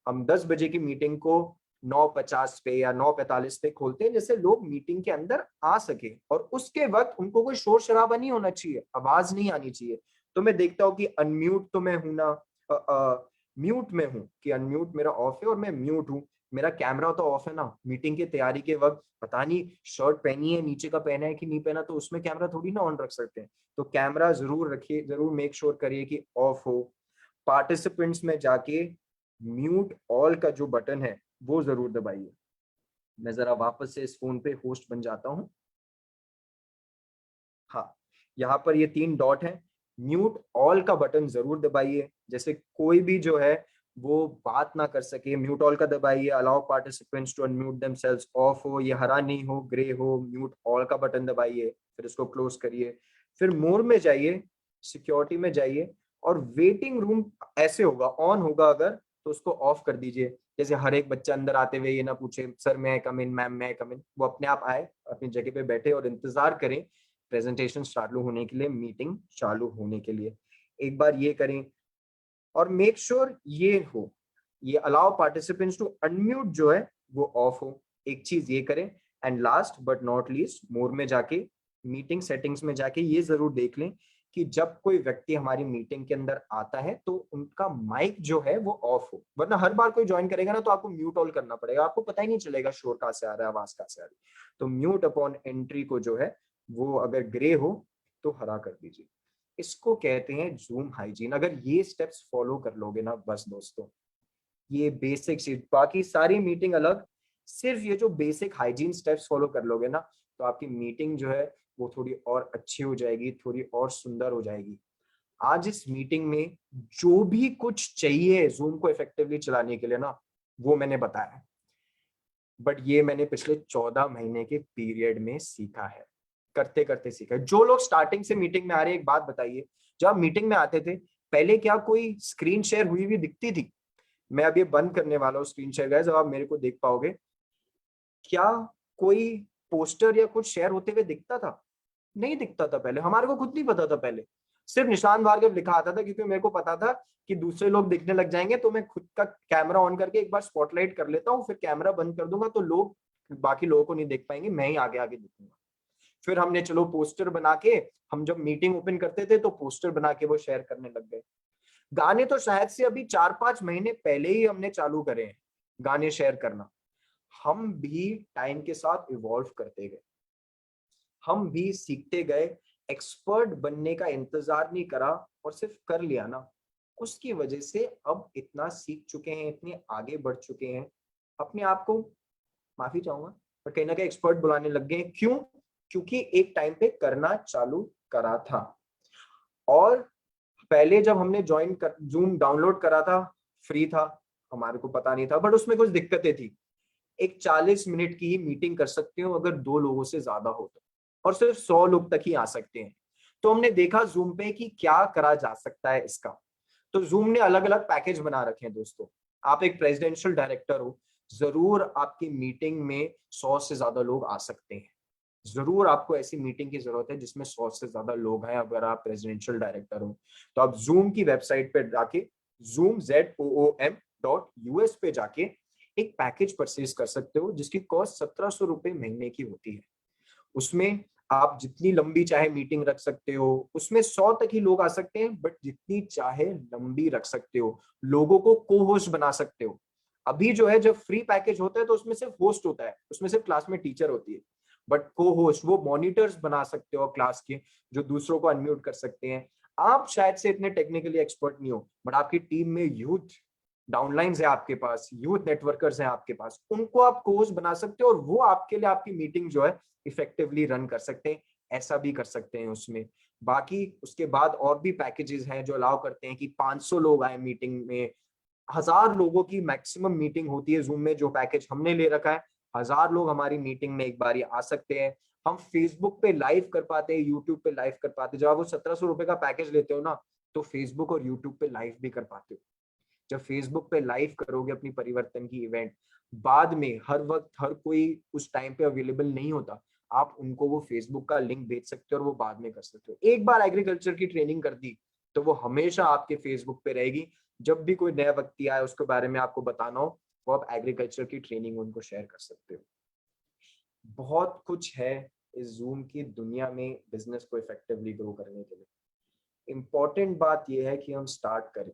हम 10 बजे की मीटिंग को 9:50 पे या 9:45 पे खोलते हैं, जैसे लोग मीटिंग के अंदर आ सके, और उसके वक्त उनको कोई शोर शराबा नहीं होना चाहिए, आवाज नहीं आनी चाहिए। तो मैं देखता हूँ कि अनम्यूट तो मैं हूं ना, म्यूट में हूँ, कि अनम्यूट मेरा ऑफ है और मैं म्यूट हूँ। मेरा कैमरा तो ऑफ है ना, मीटिंग की तैयारी के वक्त पता नहीं शर्ट पहनी है, नीचे का पहना है कि नहीं पहना, तो उसमें कैमरा थोड़ी ना ऑन रख सकते हैं। तो कैमरा जरूर रखिए, जरूर मेक श्योर करिए कि ऑफ हो। पार्टिसिपेंट्स में जाके म्यूट ऑल का जो बटन है वो जरूर दबाइए। मैं जरा वापस से इस फोन पे होस्ट बन जाता हूँ। हाँ, यहाँ पर ये 3 डॉट है, म्यूट ऑल का बटन जरूर दबाइए। जैसे कोई भी जो है वो बात ना कर सके, म्यूट ऑल का दबाइए। Allow participants to unmute themselves, off हो, ये हरा नहीं हो, ग्रे हो, म्यूट ऑल का बटन दबाइए, फिर इसको क्लोज करिए। फिर मोर में जाइए, सिक्योरिटी में जाइए, और वेटिंग रूम ऐसे होगा, ऑन होगा अगर, तो उसको ऑफ कर दीजिए। जैसे हर एक बच्चा अंदर आते हुए ये ना पूछे सर मैं कम इन, मैम मैं कम इन, वो अपने आप आए, अपनी जगह पे बैठे और इंतजार करें प्रेजेंटेशन चालू होने के लिए, मीटिंग चालू होने के लिए। एक बार ये करें, और मेक श्योर ये हो, ये अलाउ पार्टिसिपेंट्स टू अनम्यूट जो है वो ऑफ हो, एक चीज ये करें। And last but not least, मोर में जाके, मीटिंग सेटिंग्स में जाके ये जरूर देख लें कि जब कोई व्यक्ति हमारी मीटिंग के अंदर आता है तो उनका माइक जो है वो ऑफ हो। वरना हर बार कोई ज्वाइन करेगा ना तो आपको म्यूट ऑल करना पड़ेगा, आपको पता ही नहीं चलेगा शोर कहाँ से आ रहा है, आवाज कहाँ से आ रही है। तो म्यूट अपॉन एंट्री को जो है वो अगर ग्रे हो तो हरा कर दीजिए। इसको कहते हैं जूम हाइजीन। अगर ये स्टेप्स फॉलो कर लोगे ना बस दोस्तों, ये बेसिक चीज, बाकी सारी मीटिंग अलग, सिर्फ ये जो बेसिक हाइजीन स्टेप्स फॉलो कर लोगे ना, तो आपकी मीटिंग जो है वो थोड़ी और अच्छी हो जाएगी, थोड़ी और सुंदर हो जाएगी। आज इस मीटिंग में जो भी कुछ चाहिए जूम को इफेक्टिवली चलाने के लिए ना, वो मैंने बताया है। बट ये मैंने पिछले 14 महीने के पीरियड में सीखा है, करते करते सीखा है। जो लोग स्टार्टिंग से मीटिंग में आ रहे हैं, एक बात बताइए, जब आप मीटिंग में आते थे पहले क्या कोई स्क्रीन शेयर हुई हुई दिखती थी? मैं अब ये बंद करने वाला हूँ स्क्रीन शेयर गाइस, जब आप मेरे को देख पाओगे, क्या कोई पोस्टर या कुछ शेयर होते हुए दिखता था? नहीं दिखता था पहले, हमारे को खुद नहीं पता था पहले, सिर्फ निशान भार्गव लिखा आता था, क्योंकि मेरे को पता था कि दूसरे लोग दिखने लग जाएंगे, तो मैं खुद का कैमरा ऑन करके एक बार स्पॉटलाइट कर लेता हूँ, फिर कैमरा बंद कर दूंगा तो लोग, बाकी लोगों को नहीं देख पाएंगे, मैं ही आगे आगे दिखूंगा। फिर हमने चलो पोस्टर बना के, हम जब मीटिंग ओपन करते थे तो पोस्टर बना के वो शेयर करने लग गए। गाने तो शायद से अभी 4-5 महीने पहले ही हमने चालू करे हैं गाने शेयर करना। हम भी टाइम के साथ इवॉल्व करते गए, हम भी सीखते गए, एक्सपर्ट बनने का इंतजार नहीं करा और सिर्फ कर लिया ना, उसकी वजह से अब इतना सीख चुके हैं, इतने आगे बढ़ चुके हैं, अपने आप को, माफी चाहूंगा पर कहीं ना कहीं एक्सपर्ट बुलाने लग गए। क्यों? क्योंकि एक टाइम पे करना चालू करा था। और पहले जब हमने ज्वाइन कर, जूम डाउनलोड करा था, फ्री था, हमारे को पता नहीं था, बट उसमें कुछ दिक्कतें थी। एक 40 मिनट की ही मीटिंग कर सकते हो अगर 2 लोगों से ज्यादा हो तो, और सिर्फ 100 लोग तक ही आ सकते हैं। तो हमने देखा जूम पे कि क्या करा जा सकता है इसका। तो जूम ने अलग अलग पैकेज बना रखे हैं दोस्तों। आप एक प्रेसिडेंशियल डायरेक्टर हो, जरूर आपकी मीटिंग में 100 से ज्यादा लोग आ सकते हैं। जरूर आपको ऐसी मीटिंग की जरूरत है जिसमें 100 से ज्यादा लोग हैं अगर आप प्रेसिडेंशियल डायरेक्टर हो। तो आप जूम की वेबसाइट पे जाके, zoom.us पे जाके एक पैकेज परचेज कर सकते हो जिसकी कॉस्ट 1700 रुपए महीने की होती है। उसमें आप जितनी लंबी चाहे मीटिंग रख सकते हो, उसमें 100 तक ही लोग आ सकते हैं, बट जितनी चाहे लंबी रख सकते हो, लोगों को को होस्ट बना सकते हो। अभी जो है, जब फ्री पैकेज होता है तो उसमें सिर्फ होस्ट होता है, उसमें सिर्फ क्लास में टीचर होती है, बट को होस्ट वो मॉनिटर्स बना सकते हो क्लास के, जो दूसरों को अनम्यूट कर सकते हैं। आप शायद से इतने टेक्निकली एक्सपर्ट नहीं हो, बट आपकी टीम में यूथ डाउनलाइंस है, आपके पास यूथ नेटवर्कर्स हैं आपके पास, उनको आप कोच बना सकते हो और वो आपके लिए आपकी मीटिंग जो है इफेक्टिवली रन कर सकते हैं। ऐसा भी कर सकते हैं उसमें। बाकी उसके बाद और भी पैकेजेस हैं जो अलाउ करते हैं कि 500 लोग आए मीटिंग में, 1000 लोगों की मैक्सिमम मीटिंग होती है जूम में, जो पैकेज हमने ले रखा है 1000 लोग हमारी मीटिंग में एक बारी आ सकते हैं। हम फेसबुक पे लाइव कर पाते हैं, यूट्यूब पे लाइव कर पाते हैं। जब आप वो 1700 रुपए का पैकेज लेते हो ना, तो फेसबुक और यूट्यूब पे लाइव भी कर पाते हो। जब फेसबुक पे लाइव करोगे अपनी परिवर्तन की इवेंट, बाद में हर वक्त हर कोई उस टाइम पे अवेलेबल नहीं होता, आप उनको वो फेसबुक का लिंक भेज सकते हो और वो बाद में कर सकते हो। एक बार एग्रीकल्चर की ट्रेनिंग कर दी तो वो हमेशा आपके फेसबुक पे रहेगी। जब भी कोई नया व्यक्ति आए उसके बारे में आपको बताना हो, वो आप एग्रीकल्चर की ट्रेनिंग उनको शेयर कर सकते हो। बहुत कुछ है इस जूम की दुनिया में बिजनेस को इफेक्टिवली ग्रो करने के लिए। इम्पॉर्टेंट बात यह है कि हम स्टार्ट करें,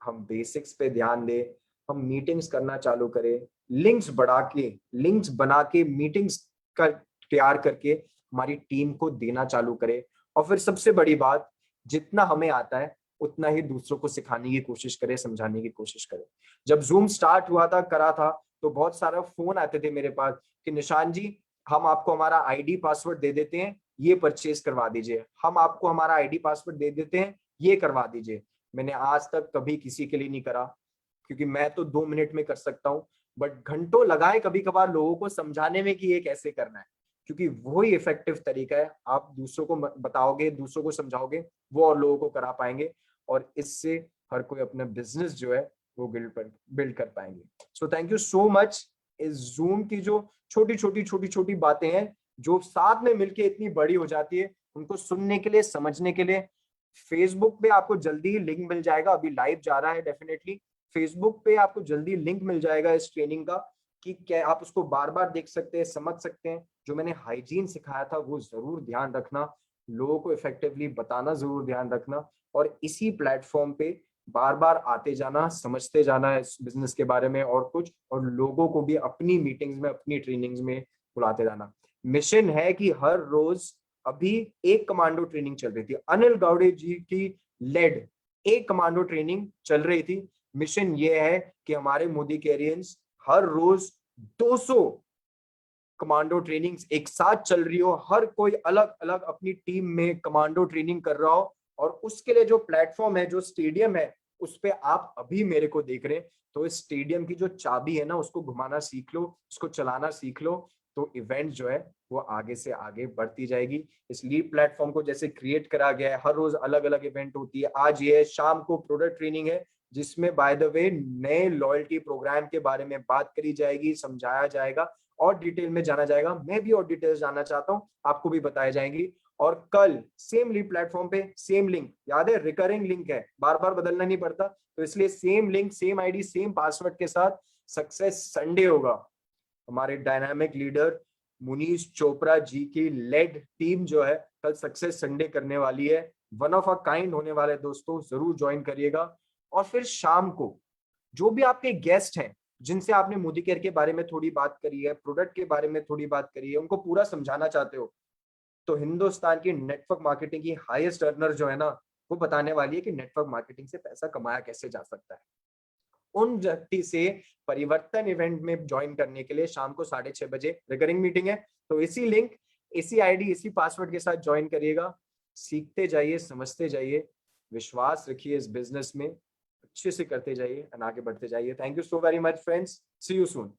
हम बेसिक्स पे ध्यान दें, हम मीटिंग्स करना चालू करें, लिंक्स बना के मीटिंग्स का तैयार करके हमारी टीम को देना चालू करें। और फिर सबसे बड़ी बात, जितना हमें आता है उतना ही दूसरों को सिखाने की कोशिश करें, समझाने की कोशिश करें। जब जूम स्टार्ट हुआ था, करा था, तो बहुत सारा फोन आते थे मेरे पास कि निशान जी, हम आपको हमारा आईडी पासवर्ड दे देते हैं, ये परचेज करवा दीजिए। हम आपको हमारा आईडी पासवर्ड दे देते हैं, ये करवा दीजिए। मैंने आज तक कभी किसी के लिए नहीं करा, क्योंकि मैं तो 2 मिनट में कर सकता हूँ, बट घंटों लगाए कभी कभार लोगों को समझाने में कि ये कैसे करना है, क्योंकि वही इफेक्टिव तरीका है। आप दूसरों को बताओगे, दूसरों को समझाओगे, वो और लोगों को करा पाएंगे, और इससे हर कोई अपना बिजनेस जो है वो बिल्ड कर पाएंगे। So thank you so much. इस जूम की जो छोटी छोटी बातें हैं जो साथ में मिलके इतनी बड़ी हो जाती है, उनको सुनने के लिए, समझने के लिए, फेसबुक पे आपको जल्दी ही लिंक मिल जाएगा। अभी लाइव जा रहा है डेफिनेटली, फेसबुक पे आपको जल्दी लिंक मिल जाएगा इस ट्रेनिंग का, कि क्या आप उसको बार बार देख सकते हैं, समझ सकते हैं। जो मैंने हाइजीन सिखाया था वो जरूर ध्यान रखना, लोगों को इफेक्टिवली बताना जरूर ध्यान रखना, और इसी प्लेटफॉर्म पे बार बार आते जाना, समझते जाना इस बिजनेस के बारे में और कुछ, और लोगों को भी अपनी मीटिंग्स में, अपनी ट्रेनिंग्स में बुलाते जाना। मिशन है कि हर रोज, अभी एक कमांडो ट्रेनिंग चल रही थी, अनिल गावड़े जी की लेड एक कमांडो ट्रेनिंग चल रही थी। मिशन ये है कि हमारे मोदी कैरियंस हर रोज 200 कमांडो ट्रेनिंग्स एक साथ चल रही हो, हर कोई अलग अलग अपनी टीम में कमांडो ट्रेनिंग कर रहा हो, और उसके लिए जो प्लेटफॉर्म है, जो स्टेडियम है, उस पे आप अभी मेरे को देख रहे हैं। तो इस स्टेडियम की जो चाबी है ना, उसको घुमाना सीख लो, उसको चलाना सीख लो, तो इवेंट जो है वो आगे से आगे बढ़ती जाएगी। इस लीड प्लेटफॉर्म को जैसे क्रिएट करा गया है, हर रोज अलग अलग इवेंट होती है। आज ये शाम को प्रोडक्ट ट्रेनिंग है, जिसमें बाय द वे नए लॉयल्टी प्रोग्राम के बारे में बात करी जाएगी, समझाया जाएगा, और डिटेल में जाना जाएगा। मैं भी और डिटेल्स जानना चाहता हूं, आपको भी बताई जाएंगी। और कल सेम लीड प्लेटफॉर्म पे सेम लिंक, याद है रिकरिंग लिंक है, बार बार बदलना नहीं पड़ता, तो इसलिए same link, same ID, same password के साथ सक्सेस संडे होगा। हमारे डायनामिक लीडर मुनीश चोपड़ा जी की लेड टीम जो है कल सक्सेस संडे करने वाली है। वन ऑफ अ काइंड होने वाले दोस्तों, जरूर ज्वाइन करिएगा। और फिर शाम को जो भी आपके गेस्ट हैं, जिनसे आपने मोदी केयर के बारे में थोड़ी बात करी है, प्रोडक्ट के बारे में थोड़ी बात करी है, उनको पूरा समझाना चाहते हो, तो हिंदुस्तान की नेटवर्क मार्केटिंग की हाईएस्ट अर्नर जो है ना, वो बताने वाली है कि नेटवर्क मार्केटिंग से पैसा कमाया कैसे जा सकता है। उन व्यक्ति से परिवर्तन इवेंट में ज्वाइन करने के लिए शाम को 6:30 बजे रिकरिंग मीटिंग है। तो इसी लिंक, इसी आईडी, इसी पासवर्ड के साथ ज्वाइन करिएगा। सीखते जाइए, समझते जाइए, विश्वास रखिए इस बिजनेस में, अच्छे से करते जाइए और आगे बढ़ते जाइए। Thank you so very much friends, see you soon.